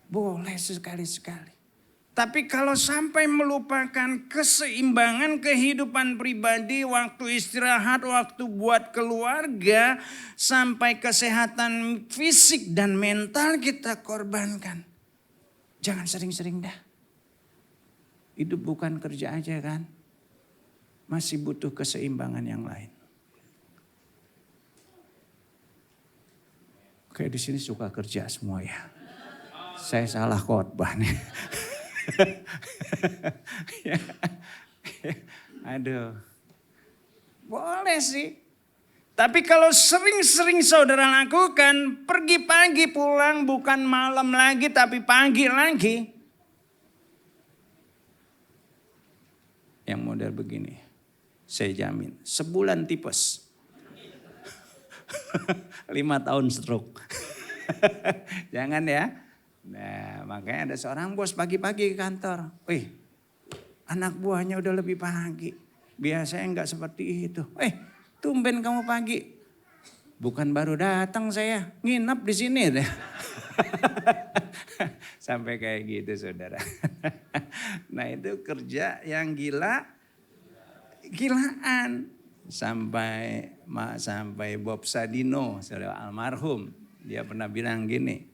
Boleh sekali-sekali. Tapi kalau sampai melupakan keseimbangan kehidupan pribadi, waktu istirahat, waktu buat keluarga, sampai kesehatan fisik dan mental kita korbankan. Jangan sering-sering dah. Hidup bukan kerja aja kan. Masih butuh keseimbangan yang lain. Kayak di sini suka kerja semua ya. Saya salah khotbah nih. Aduh. Boleh sih. Tapi kalau sering-sering saudara lakukan, pergi pagi pulang bukan malam lagi tapi pagi lagi. Yang model begini, saya jamin sebulan tipes. 5 tahun stroke. Jangan ya. Nah, makanya ada seorang bos pagi-pagi ke kantor. Wih, anak buahnya udah lebih pagi. Biasanya enggak seperti itu. Tumben kamu pagi. Bukan baru datang saya, nginep di sini deh. Sampai kayak gitu saudara. Nah itu kerja yang gilaan. Sampai Bob Sadino, saudara almarhum. Dia pernah bilang gini.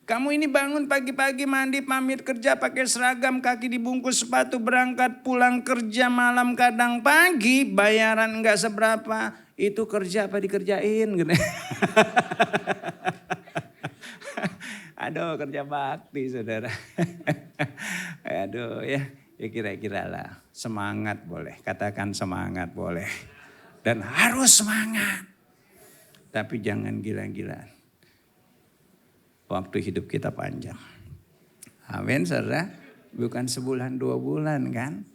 Kamu ini bangun pagi-pagi mandi pamit kerja pakai seragam kaki dibungkus sepatu berangkat pulang kerja malam kadang pagi bayaran enggak seberapa itu kerja apa dikerjain gitu. Aduh kerja bakti saudara. Aduh ya kira-kira lah semangat boleh katakan semangat boleh dan harus semangat tapi jangan gila-gilaan. Waktu hidup kita panjang. Amin saudara. Bukan sebulan 2 bulan kan.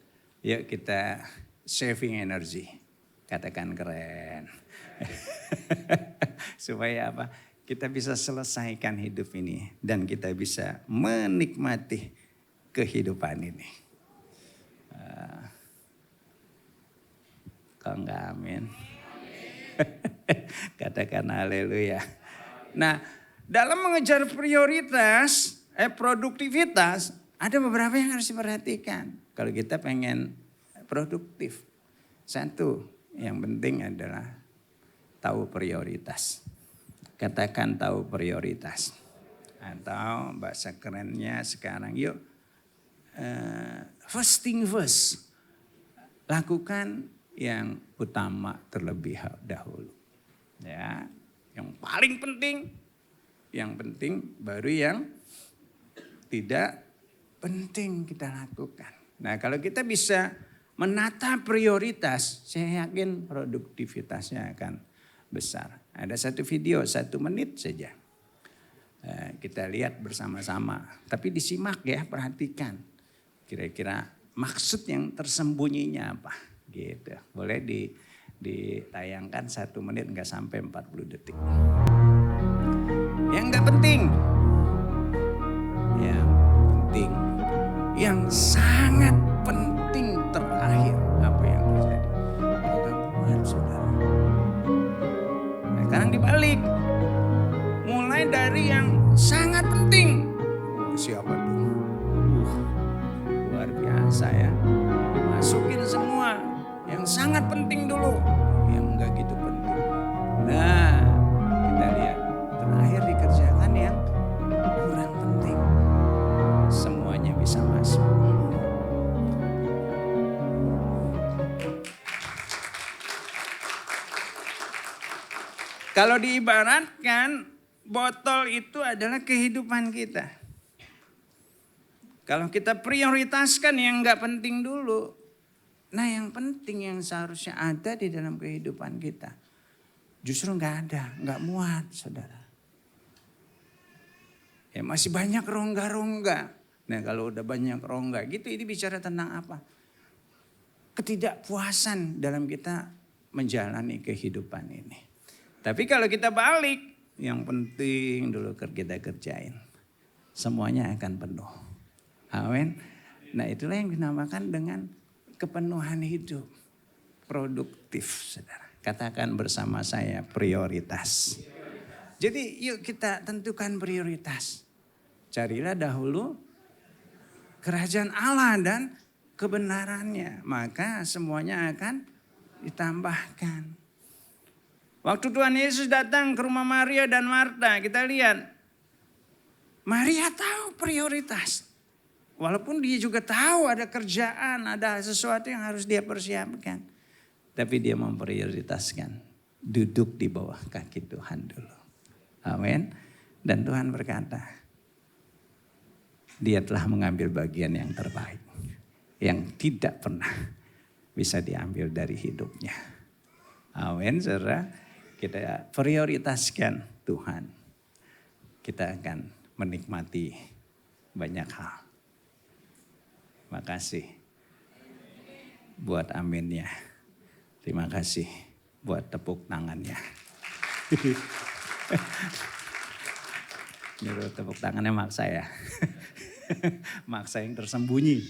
Yuk kita saving energy. Katakan keren. Supaya apa? Kita bisa selesaikan hidup ini. Dan kita bisa menikmati kehidupan ini. Kau enggak amin? Katakan haleluya. Nah. Dalam mengejar prioritas, produktivitas, ada beberapa yang harus diperhatikan. Kalau kita pengen produktif. Satu, yang penting adalah tahu prioritas. Katakan tahu prioritas. Atau bahasa kerennya sekarang, yuk first thing first. Lakukan yang utama terlebih dahulu. Ya, yang paling penting, yang penting baru yang tidak penting kita lakukan. Nah, kalau kita bisa menata prioritas, saya yakin produktivitasnya akan besar. Ada satu video 1 menit saja. Kita lihat bersama-sama. Tapi disimak ya, perhatikan. Kira-kira maksud yang tersembunyinya apa? Gitu. Boleh ditayangkan 1 menit, nggak sampai 40 detik. Yang nggak penting. Yang penting. Yang sangat penting terakhir. Apa yang terjadi? Gangguan saudara. Nah, sekarang dibalik. Mulai dari yang sangat penting. Siapa tuh? Luar biasa ya. Masukin semua. Yang sangat penting dulu. Yang enggak gitu penting. Nah, kita lihat. Terakhir dikerjakan yang kurang penting. Semuanya bisa masuk. Kalau diibaratkan, botol itu adalah kehidupan kita. Kalau kita prioritaskan yang nggak penting dulu, nah yang penting yang seharusnya ada di dalam kehidupan kita, justru nggak ada, nggak muat, saudara. Ya masih banyak rongga-rongga. Nah kalau udah banyak rongga gitu, ini bicara tentang apa? Ketidakpuasan dalam kita menjalani kehidupan ini. Tapi kalau kita balik, yang penting dulu kita kerjain. Semuanya akan penuh. Amin. Nah itulah yang dinamakan dengan kepenuhan hidup. Produktif, saudara. Katakan bersama saya prioritas. Jadi yuk kita tentukan prioritas. Carilah dahulu kerajaan Allah dan kebenarannya. Maka semuanya akan ditambahkan. Waktu Tuhan Yesus datang ke rumah Maria dan Marta, kita lihat. Maria tahu prioritas. Walaupun dia juga tahu ada kerjaan, ada sesuatu yang harus dia persiapkan. Tapi dia memprioritaskan duduk di bawah kaki Tuhan dulu. Amin. Dan Tuhan berkata, dia telah mengambil bagian yang terbaik. Yang tidak pernah bisa diambil dari hidupnya. Amin, saudara. Kita prioritaskan Tuhan. Kita akan menikmati banyak hal. Makasih buat aminnya. Terima kasih buat tepuk tangannya. Nyuruh tepuk tangannya maksa ya. Maksa yang tersembunyi.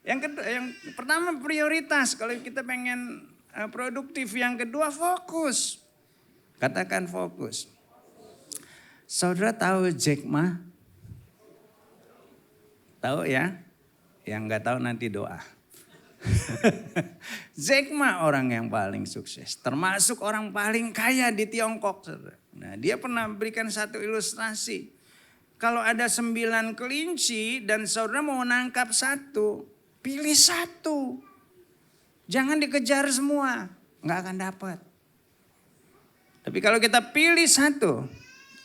Yang pertama prioritas. Kalau kita pengen produktif. Yang kedua fokus. Katakan fokus. Saudara tahu Jack Ma? Tahu ya? Yang nggak tahu nanti doa. Jack Ma orang yang paling sukses. Termasuk orang paling kaya di Tiongkok. Saudara. Nah, dia pernah berikan satu ilustrasi. Kalau ada 9 kelinci dan saudara mau nangkap 1, pilih 1. Jangan dikejar semua, nggak akan dapat. Tapi kalau kita pilih 1,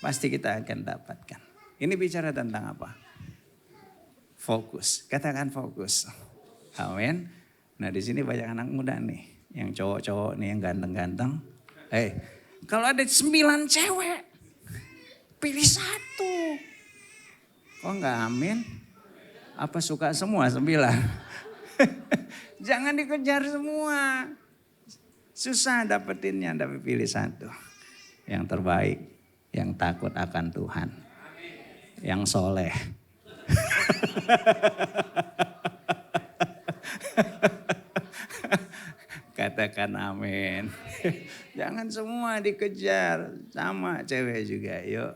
pasti kita akan dapatkan. Ini bicara tentang apa? Fokus, katakan fokus. Amin. Nah di sini banyak anak muda nih, yang cowok-cowok nih yang ganteng-ganteng. Kalau ada 9 cewek, pilih 1. Oh enggak amin? Apa suka semua 9? Jangan dikejar semua. Susah dapetinnya, tapi pilih 1. Yang terbaik, yang takut akan Tuhan. Yang soleh. Katakan amin. Jangan semua dikejar, sama cewek juga. Yuk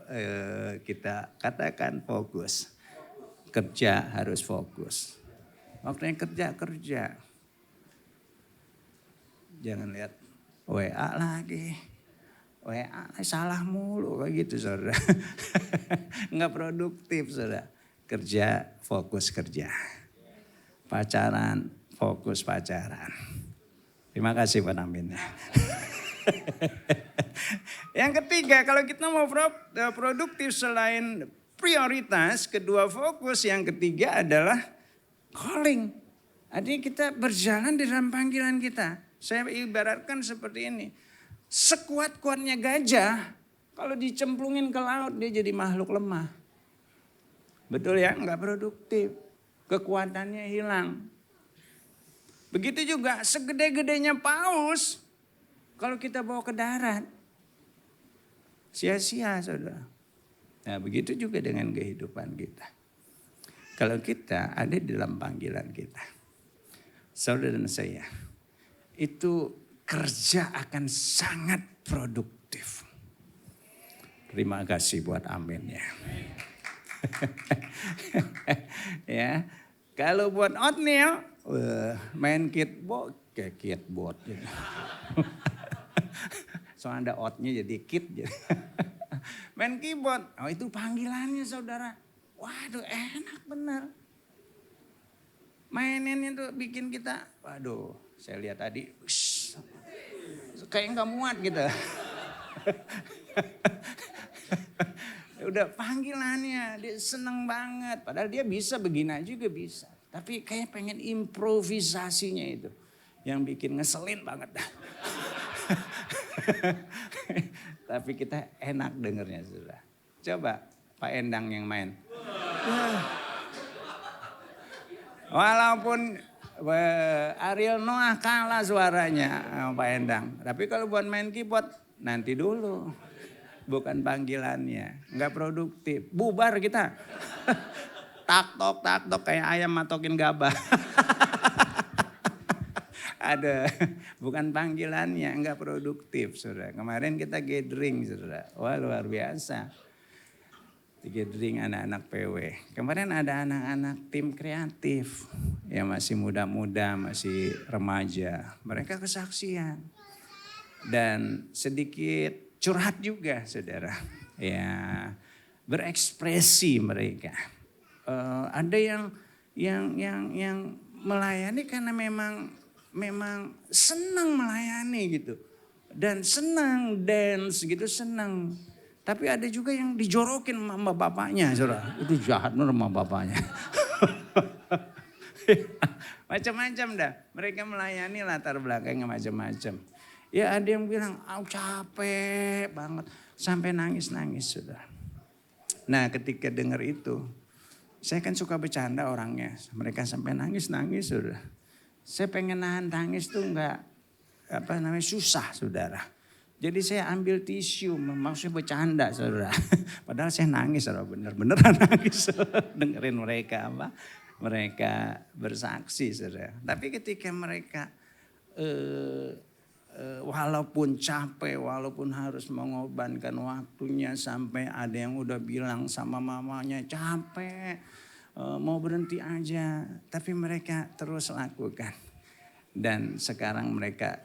kita katakan fokus. Kerja harus fokus. Waktunya kerja. Jangan lihat WA lagi. WA salah mulu kayak gitu saudara. Nggak produktif saudara. Kerja, fokus kerja. Pacaran, fokus pacaran. Terima kasih Pak Aminnya. Yang ketiga, kalau kita mau produktif selain prioritas, kedua fokus, yang ketiga adalah calling. Artinya kita berjalan di dalam panggilan kita. Saya ibaratkan seperti ini. Sekuat-kuatnya gajah, kalau dicemplungin ke laut dia jadi makhluk lemah. Betul ya, nggak produktif. Kekuatannya hilang. Begitu juga segede-gedenya paus, kalau kita bawa ke darat, sia-sia saudara. Nah begitu juga dengan kehidupan kita. Kalau kita ada di dalam panggilan kita. Saudara dan saya, itu kerja akan sangat produktif. Terima kasih buat amin ya. Ya, kalau buat oatmeal, main kitbot kayak kitbot gitu. Soalnya ada oatnya jadi kit gitu. Main keyboard, oh itu panggilannya saudara. Waduh enak bener. Mainin itu bikin kita, waduh saya lihat tadi, kayak nggak muat gitu. Udah panggilannya, dia seneng banget. Padahal dia bisa begina juga bisa. Tapi kayak pengen improvisasinya itu. Yang bikin ngeselin banget. Tapi kita enak dengernya sudah. Coba Pak Endang yang main. Walaupun Ariel Noah kalah suaranya sama Pak Endang. Tapi kalau buat main keyboard nanti dulu. Bukan panggilannya. Enggak produktif. Bubar kita. Tak-tok kayak ayam matokin gabah. Ada. Bukan panggilannya. Enggak produktif saudara. Kemarin kita gathering saudara. Wah luar biasa. Gathering anak-anak PW. Kemarin ada anak-anak tim kreatif. Yang masih muda-muda, masih remaja. Mereka kesaksian. Dan sedikit curhat juga saudara. Ya, berekspresi mereka. Ada yang melayani karena memang senang melayani gitu. Dan senang dance gitu senang. Tapi ada juga yang dijorokin sama bapaknya saudara. Itu jahat bener sama bapaknya. Macam-macam dah. Mereka melayani latar belakangnya macam-macam. Ya ada yang bilang, capek banget. Sampai nangis-nangis sudah. Nah ketika dengar itu, saya kan suka bercanda orangnya. Mereka sampai nangis-nangis sudah. Saya pengen nahan tangis tuh susah saudara. Jadi saya ambil tisu, maksudnya bercanda saudara. Padahal saya nangis saudara, bener-beneran nangis. Dengerin mereka mereka bersaksi saudara. Tapi ketika mereka walaupun capek, walaupun harus mengorbankan waktunya sampai ada yang udah bilang sama mamanya capek, mau berhenti aja. Tapi mereka terus lakukan. Dan sekarang mereka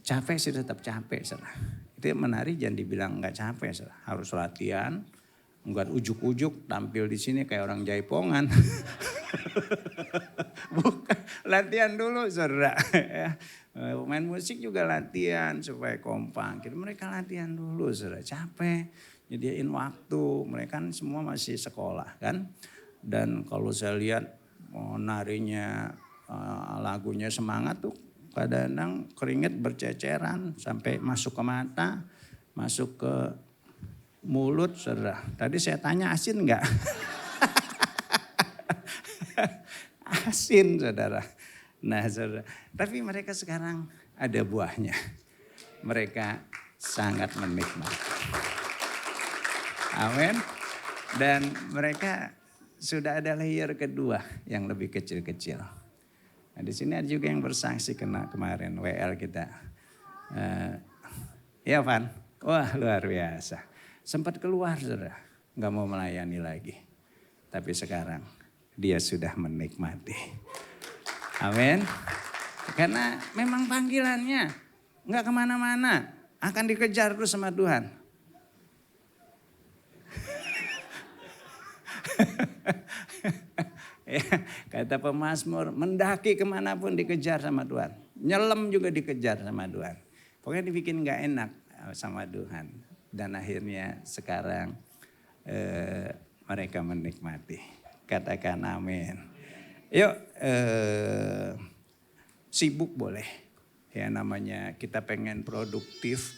capek sih tetap capek. Saudara. Itu menari jangan dibilang gak capek. Saudara. Harus latihan, enggak ujuk-ujuk tampil di sini kayak orang jaipongan. Bukan, latihan dulu saudara. Main musik juga latihan supaya kompak. Jadi mereka latihan dulu saudara, capek. Nyediain waktu, mereka kan semua masih sekolah kan. Dan kalau saya lihat narinya lagunya semangat tuh. Kadang-kadang keringet berceceran sampai masuk ke mata, masuk ke mulut saudara. Tadi saya tanya asin enggak? Asin saudara. Nah saudara, tapi mereka sekarang ada buahnya. Mereka sangat menikmati. Amin. Dan mereka sudah ada layer kedua yang lebih kecil-kecil. Nah, di sini ada juga yang bersaksi kena kemarin WL kita. Ya Van, wah luar biasa. Sempat keluar saudara, gak mau melayani lagi. Tapi sekarang dia sudah menikmati. Amin. Karena memang panggilannya gak kemana-mana. akan dikejar terus sama Tuhan. Ya, kata pemazmur, mendaki kemanapun dikejar sama Tuhan. Nyelam juga dikejar sama Tuhan. Pokoknya dibikin gak enak sama Tuhan. Dan akhirnya sekarang mereka menikmati. Katakan amin. Yuk, sibuk boleh. Ya namanya kita pengen produktif.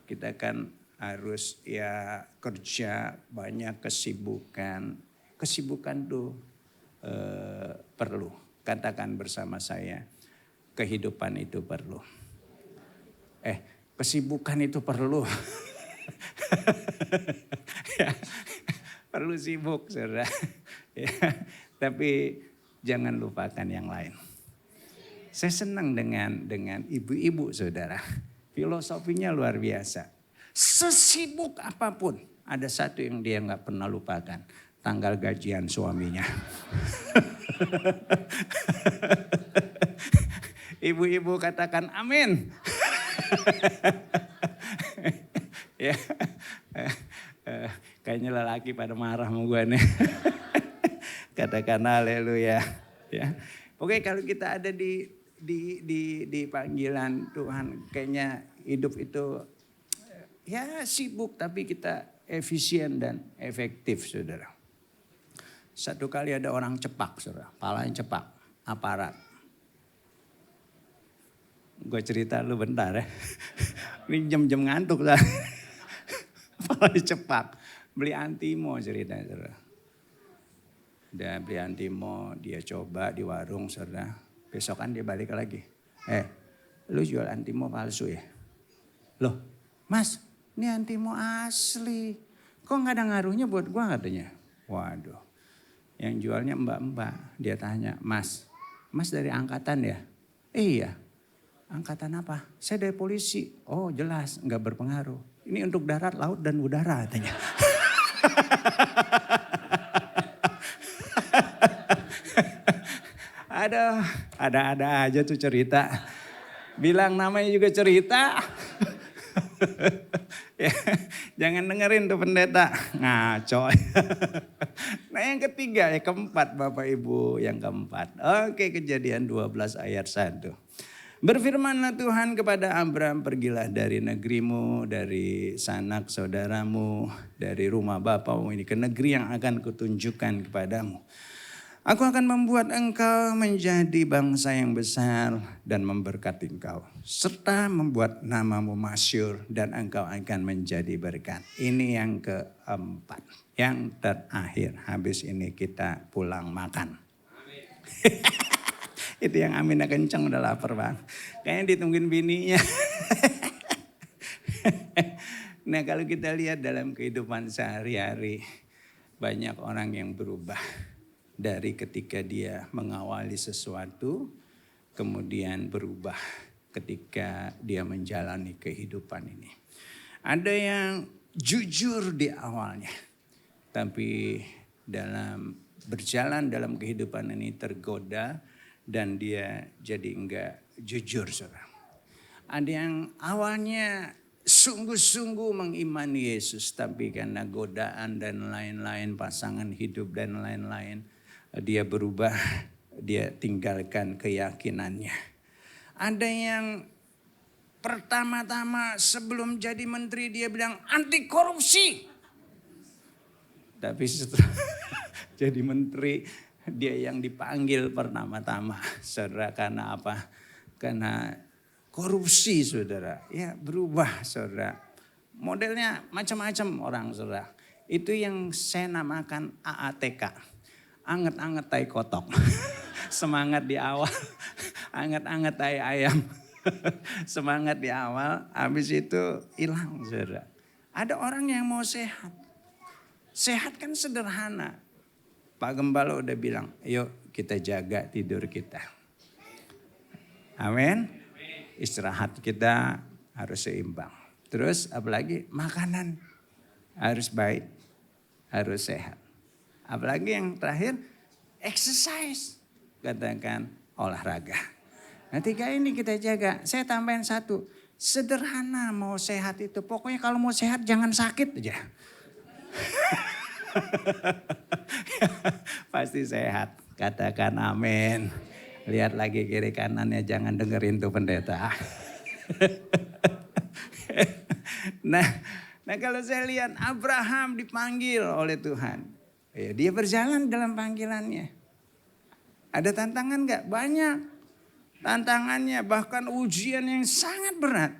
Kita kan harus ya kerja, banyak kesibukan. Kesibukan tuh perlu. Katakan bersama saya, kehidupan itu perlu. Kesibukan itu perlu. Ya, perlu sibuk, saudara. Ya, tapi jangan lupakan yang lain. Saya senang dengan ibu-ibu, saudara. Filosofinya luar biasa. Sesibuk apapun, ada satu yang dia nggak pernah lupakan. Tanggal gajian suaminya. Ibu-ibu katakan amin. Ya, kayaknya lelaki pada marah sama gue nih. Katakan haleluya. Ya, oke, kalau kita ada di panggilan Tuhan, kayaknya hidup itu ya sibuk tapi kita efisien dan efektif, saudara. Satu kali ada orang cepak, saudara, palanya cepak, aparat. Gue cerita lu bentar ya. Ini jam-jam ngantuk lah. Palanya cepak, beli antimo ceritanya, saudara. Udah beli antimo, dia coba di warung, saudara. Besokan dia balik lagi. Lu jual antimo palsu ya? Loh, Mas, ini antimo asli. Kok gak ada ngaruhnya buat gua katanya? Waduh. Yang jualnya mbak-mbak. Dia tanya, Mas dari angkatan ya? Iya. Angkatan apa? Saya dari polisi. Oh jelas, gak berpengaruh. Ini untuk darat, laut, dan udara katanya. Aduh, ada aja tuh cerita. Bilang namanya juga cerita. Ya, jangan dengerin tuh pendeta, ngaco. Nah yang ketiga, yang keempat Bapak Ibu, yang keempat. Oke, Kejadian 12 ayat 1. Berfirmanlah Tuhan kepada Abram, pergilah dari negerimu, dari sanak saudaramu, dari rumah bapamu ini ke negeri yang akan kutunjukkan kepadamu. Aku akan membuat engkau menjadi bangsa yang besar dan memberkati engkau. Serta membuat namamu masyhur dan engkau akan menjadi berkat. Ini yang keempat. Yang terakhir, habis ini kita pulang makan. Itu yang aminnya kenceng, udah lapar bang. Kayaknya ditungguin bininya. Nah kalau kita lihat dalam kehidupan sehari-hari, banyak orang yang berubah. Dari ketika dia mengawali sesuatu, kemudian berubah ketika dia menjalani kehidupan ini. Ada yang jujur di awalnya, tapi berjalan dalam kehidupan ini tergoda dan dia jadi enggak jujur, saudara. Ada yang awalnya sungguh-sungguh mengimani Yesus, tapi karena godaan dan lain-lain, pasangan hidup dan lain-lain, dia berubah, dia tinggalkan keyakinannya. Ada yang pertama-tama sebelum jadi menteri dia bilang anti korupsi. Tapi setelah jadi menteri dia yang dipanggil pertama-tama. Saudara, karena apa? Karena korupsi, saudara. Ya berubah, saudara. Modelnya macam-macam orang, saudara. Itu yang saya namakan AATK. Anget-anget tai kotok. Semangat di awal, anget-anget tai ayam. Semangat di awal, habis itu hilang, saudara. Ada orang yang mau sehat. Sehat kan sederhana. Pak Gembala udah bilang, yuk kita jaga tidur kita. Amin. Istirahat kita harus seimbang. Terus apalagi makanan harus baik, harus sehat. Apalagi yang terakhir, exercise. Katakan olahraga. Nah 3 ini kita jaga. Saya tambahin 1, Sederhana mau sehat itu. Pokoknya kalau mau sehat jangan sakit aja. Pasti sehat. Katakan amin. Lihat lagi kiri kanannya, jangan dengerin tuh pendeta. Nah kalau saya lihat Abraham dipanggil oleh Tuhan. Ya, dia berjalan dalam panggilannya. Ada tantangan gak? Banyak tantangannya, bahkan ujian yang sangat berat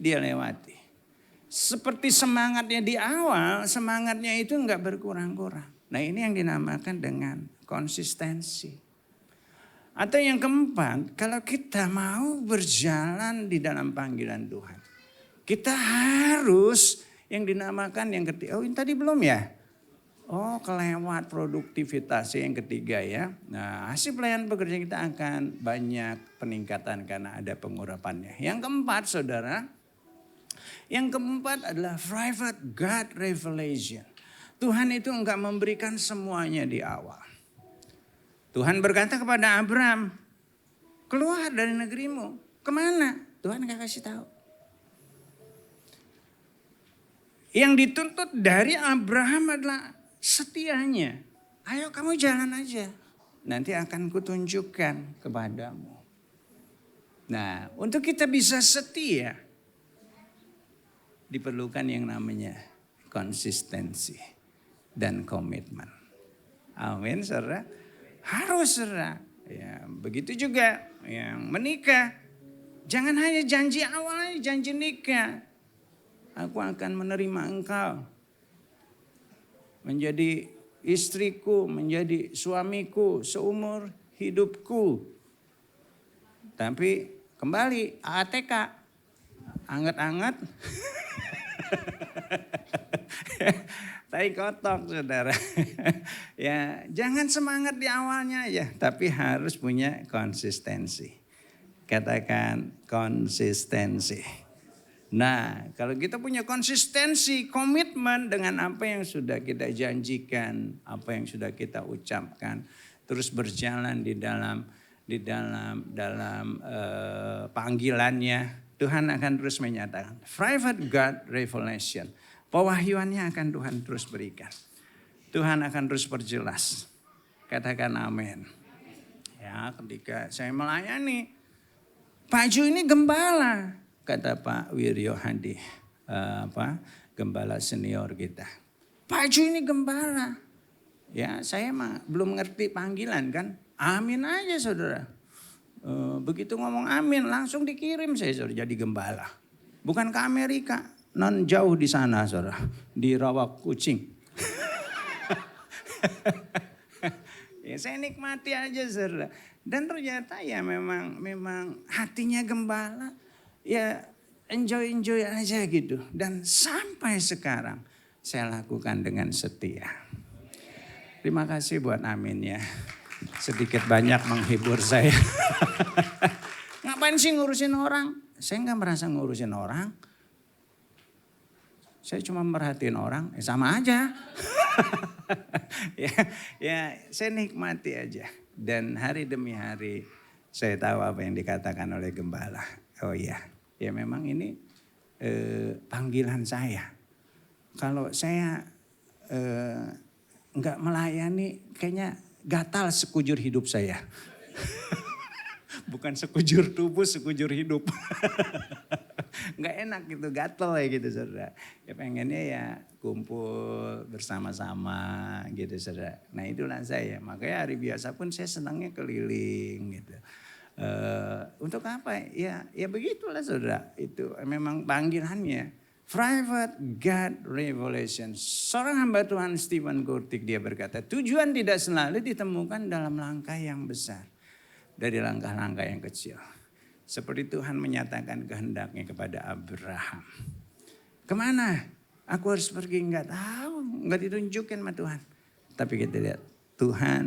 dia lewati. Seperti semangatnya di awal, semangatnya itu gak berkurang-kurang. Nah ini yang dinamakan dengan konsistensi. Atau yang keempat, kalau kita mau berjalan di dalam panggilan Tuhan, kita harus yang dinamakan yang ketiga. Oh ini tadi belum ya? Oh kelewat produktivitas yang ketiga ya. Nah hasil pelayanan pekerjaan kita akan banyak peningkatan karena ada pengurapannya. Yang keempat saudara, yang keempat adalah private God revelation. Tuhan itu enggak memberikan semuanya di awal. Tuhan berkata kepada Abraham, keluar dari negerimu. Kemana? Tuhan enggak kasih tahu. Yang dituntut dari Abraham adalah setianya. Ayo kamu jalan aja. Nanti akan kutunjukkan kepadamu. Nah untuk kita bisa setia, diperlukan yang namanya konsistensi dan komitmen. Amin saudara. Harus saudara. Ya, begitu juga yang menikah. Jangan hanya janji awal, janji nikah. Aku akan menerima engkau menjadi istriku, menjadi suamiku seumur hidupku. Tapi kembali ATK, anget-anget. Tai kotok saudara. Ya, jangan semangat di awalnya ya, tapi harus punya konsistensi. Katakan konsistensi. Nah, kalau kita punya konsistensi, komitmen dengan apa yang sudah kita janjikan, apa yang sudah kita ucapkan, terus berjalan di dalam panggilannya, Tuhan akan terus menyatakan. Private God revelation, pewahyuannya akan Tuhan terus berikan. Tuhan akan terus perjelas. Katakan amin. Ya, ketika saya melayani, Pak Ju ini gembala. Kata Pak Wiryo Hadi, gembala senior kita. Pak Ju ini gembala. Ya saya mah belum ngerti panggilan kan. Amin aja saudara. Begitu ngomong amin langsung dikirim saya saudara jadi gembala. Bukan ke Amerika, non jauh di sana saudara. Di rawa kucing. Ya saya nikmati aja saudara. Dan ternyata ya memang hatinya gembala. Ya enjoy aja gitu. Dan sampai sekarang saya lakukan dengan setia. Terima kasih buat amin ya. Sedikit banyak menghibur saya. Ngapain sih ngurusin orang? Saya nggak merasa ngurusin orang. Saya cuma merhatiin orang, sama aja. ya saya nikmati aja. Dan hari demi hari saya tahu apa yang dikatakan oleh gembala. Oh iya. Ya memang ini panggilan saya. Kalau saya enggak melayani kayaknya gatal sekujur hidup saya. Bukan sekujur tubuh, sekujur hidup. Enggak enak gitu, gatal ya gitu saudara. Ya pengennya ya kumpul bersama-sama gitu saudara. Nah itulah saya, makanya hari biasa pun saya senangnya keliling gitu. Untuk apa? Ya begitulah saudara. Itu memang panggilannya. Private God revelation. Seorang hamba Tuhan Stephen Kurtik dia berkata, tujuan tidak selalu ditemukan dalam langkah yang besar. Dari langkah-langkah yang kecil. Seperti Tuhan menyatakan kehendaknya kepada Abraham. Kemana? Aku harus pergi, enggak tahu. Enggak ditunjukin sama Tuhan. Tapi kita lihat Tuhan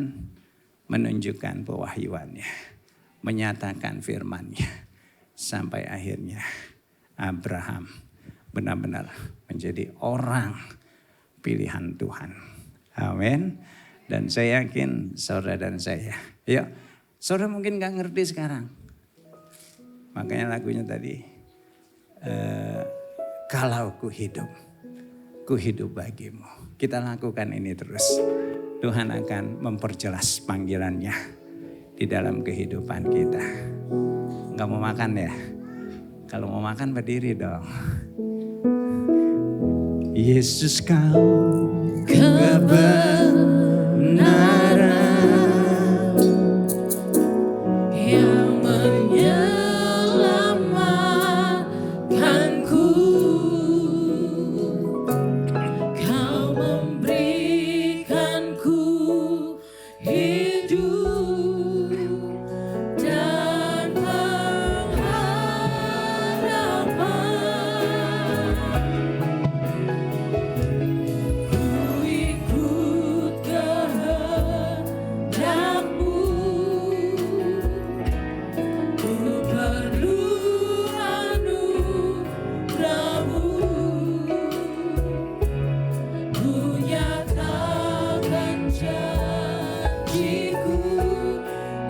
menunjukkan pewahyuannya. Menyatakan firman-Nya sampai akhirnya Abraham benar-benar menjadi orang pilihan Tuhan. Amin. Dan saya yakin saudara dan saya. Yuk, saudara mungkin gak ngerti sekarang. Makanya lagunya tadi Kalau ku hidup bagimu. Kita lakukan ini terus. Tuhan akan memperjelas panggilannya di dalam kehidupan kita. Enggak mau makan ya? Kalau mau makan berdiri dong. Yesus kau kebenaran yang menyelamatkanku. Kau memberikanku hidup dan pengharapan. Ku ikut kehendakmu. Ku perlu anugerahmu. Ku nyatakan janjiku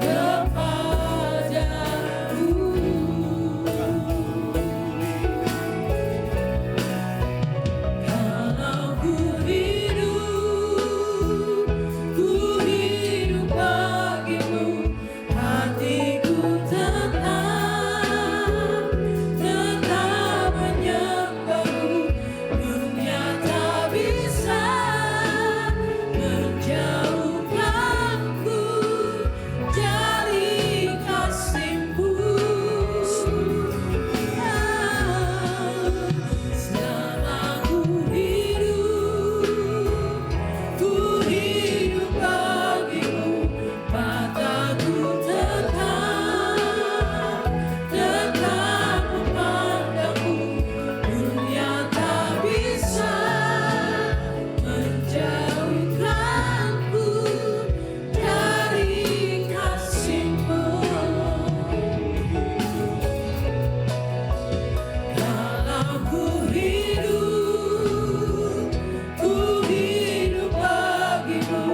kepadamu. Kalau ku hidup bagimu, hatiku tetap menyembahmu. Dunia tak bisa menjauhkanku dari kasih-Mu. Selama ku hidup bagimu, mataku tetap memandangmu. Dunia tak bisa menjauhkanku dari kasih-Mu. Kalau ku hidup bagimu,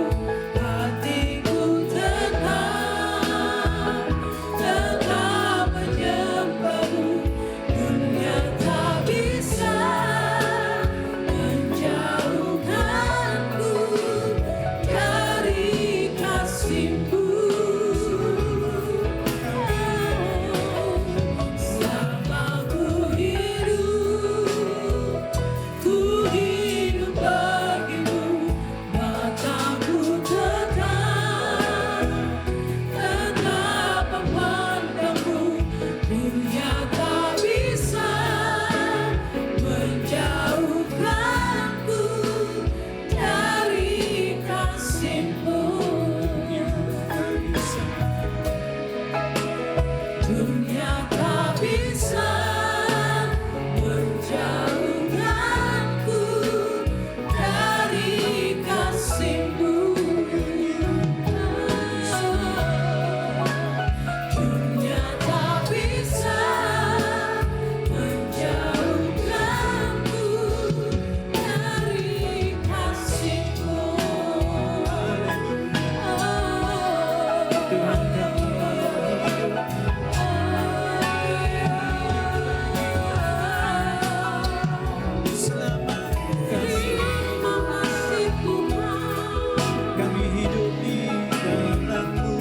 hatiku tetap menyembahmu. Dunia tak bisa menjauhkanku dari kasih-Mu. Selama ku hidup bagimu, mataku tetap memandangmu. Dunia tak bisa menjauhkanku dari kasih-Mu. Dunia tak bisa menjauhkanku dari kasih-Mu. Dunia tak bisa menjauhkanku dari kasih-Mu. Kami hidup di dalam-Mu.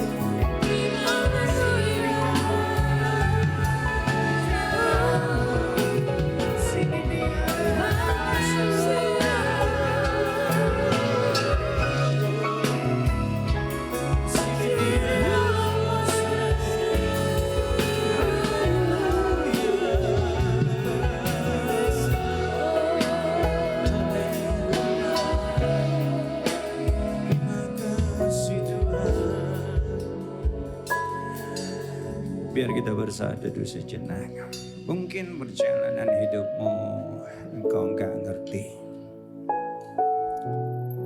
Biar kita bersatu sejenak. Mungkin perjalanan hidupmu engkau enggak ngerti.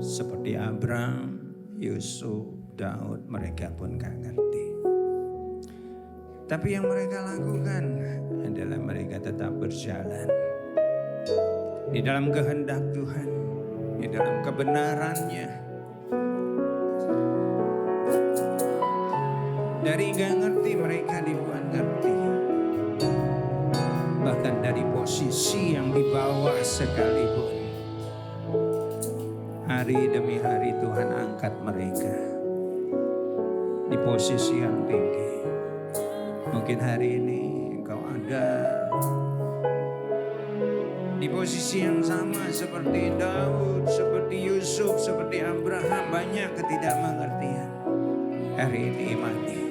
Seperti Abraham, Yusuf, Daud, mereka pun enggak ngerti. Tapi yang mereka lakukan adalah mereka tetap berjalan di dalam kehendak Tuhan, di dalam kebenarannya. Dari gak ngerti mereka dibuat ngerti. bahkan dari posisi yang di bawah sekalipun. Hari demi hari Tuhan angkat mereka di posisi yang tinggi. Mungkin hari ini engkau ada di posisi yang sama seperti Daud, seperti Yusuf, seperti Abraham, banyak ketidakmengertian. Hari ini imani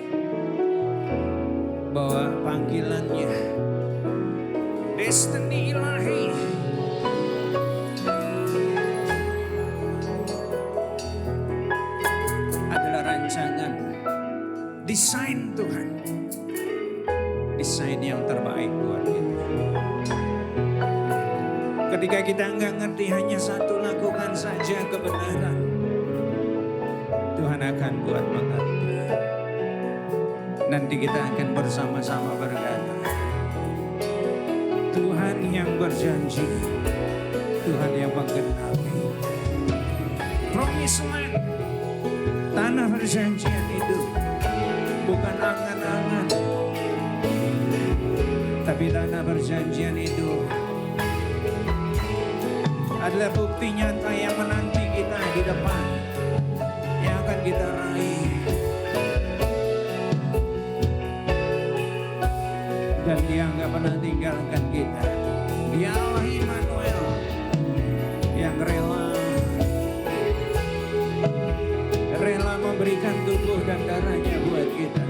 bahwa panggilannya, destiny ilahi, adalah rancangan, desain Tuhan, desain yang terbaik buat kita. Ketika kita nggak ngerti, hanya satu, lakukan saja kebenaran. Tuhan akan buat mengerti. Nanti kita akan bersama-sama berkata, Tuhan yang berjanji, Tuhan yang menggenapi. Promised land, tanah perjanjian itu bukan angan-angan, tapi tanah perjanjian itu adalah bukti nyata yang menanti kita di depan, yang akan kita raih. Dan Dia nggak pernah tinggalkan kita. Dia Allah Immanuel yang rela memberikan tubuh dan darahnya buat kita,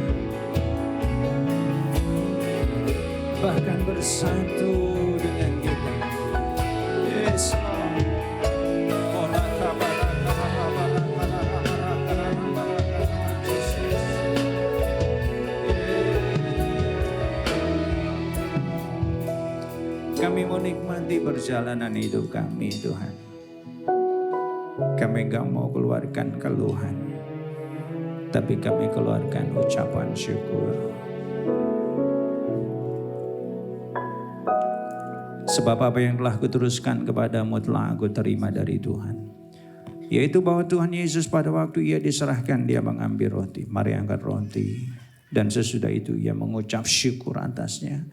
bahkan bersatu dengan kita. Yes. Kami mau nikmati perjalanan hidup kami, Tuhan. Kami gak mau keluarkan keluhan, tapi kami keluarkan ucapan syukur. Sebab apa yang telah kuteruskan kepadamu telah aku terima dari Tuhan, yaitu bahwa Tuhan Yesus pada waktu Ia diserahkan, Dia mengambil roti. Mari angkat roti. Dan sesudah itu Ia mengucap syukur atasnya,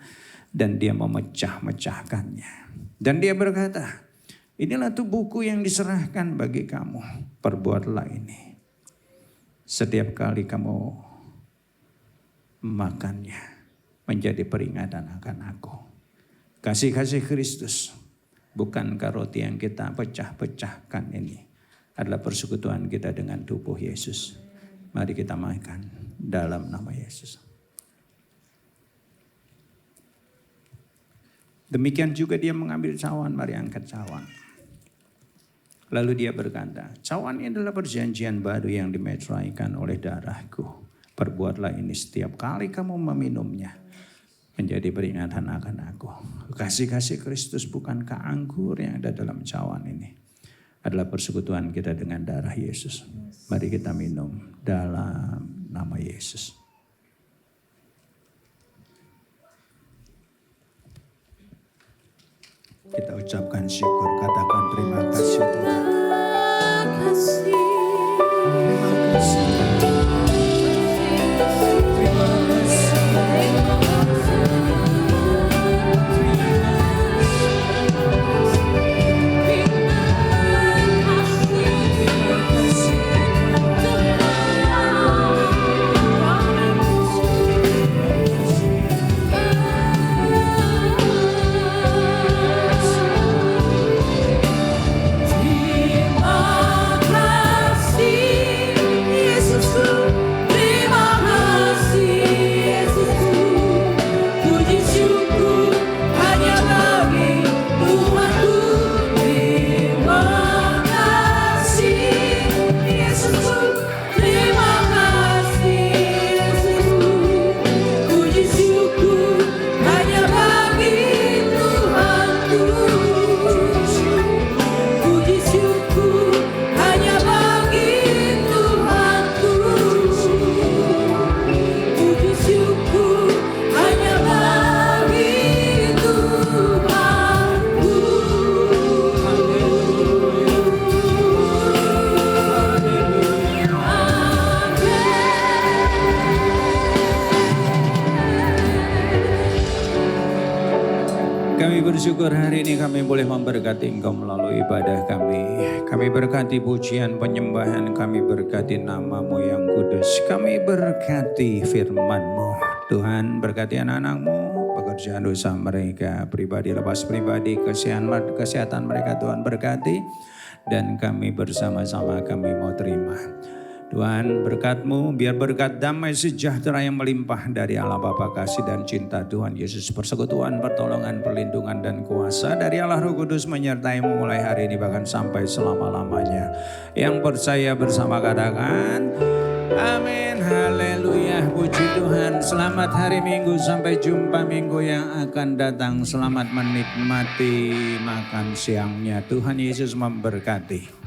dan Dia memecah-mecahkannya. Dan Dia berkata, inilah tubuhku yang diserahkan bagi kamu. Perbuatlah ini setiap kali kamu makannya, menjadi peringatan akan aku. Kasih-kasih Kristus, bukankah roti yang kita pecah-pecahkan ini adalah persekutuan kita dengan tubuh Yesus. Mari kita makan dalam nama Yesus. Demikian juga Dia mengambil cawan, mari angkat cawan. Lalu Dia berkata, cawan ini adalah perjanjian baru yang dimeteraikan oleh darahku. Perbuatlah ini setiap kali kamu meminumnya, menjadi peringatan akan aku. Kasih-kasih Kristus, bukankah anggur yang ada dalam cawan ini adalah persekutuan kita dengan darah Yesus. Mari kita minum dalam nama Yesus. Kita ucapkan syukur, katakan terima kasih Tuhan. Terima kasih. Terima kasih. Terima syukur hari ini kami boleh memberkati Engkau melalui ibadah kami. Kami berkati pujian penyembahan, kami berkati nama-Mu yang kudus. Kami berkati firman-Mu. Tuhan berkati anak-anak-Mu, pekerjaan dosa mereka, pribadi lepas pribadi, kesehatan mereka Tuhan berkati. Dan kami bersama-sama kami mau terima. Tuhan berkat-Mu, biar berkat damai sejahtera yang melimpah dari Allah Bapa kasih dan cinta Tuhan Yesus, persekutuan, pertolongan, perlindungan dan kuasa dari Allah Roh Kudus menyertai-Mu mulai hari ini bahkan sampai selama-lamanya. Yang percaya bersama katakan amin, haleluya, puji Tuhan. Selamat hari Minggu, sampai jumpa minggu yang akan datang. Selamat menikmati makan siangnya. Tuhan Yesus memberkati.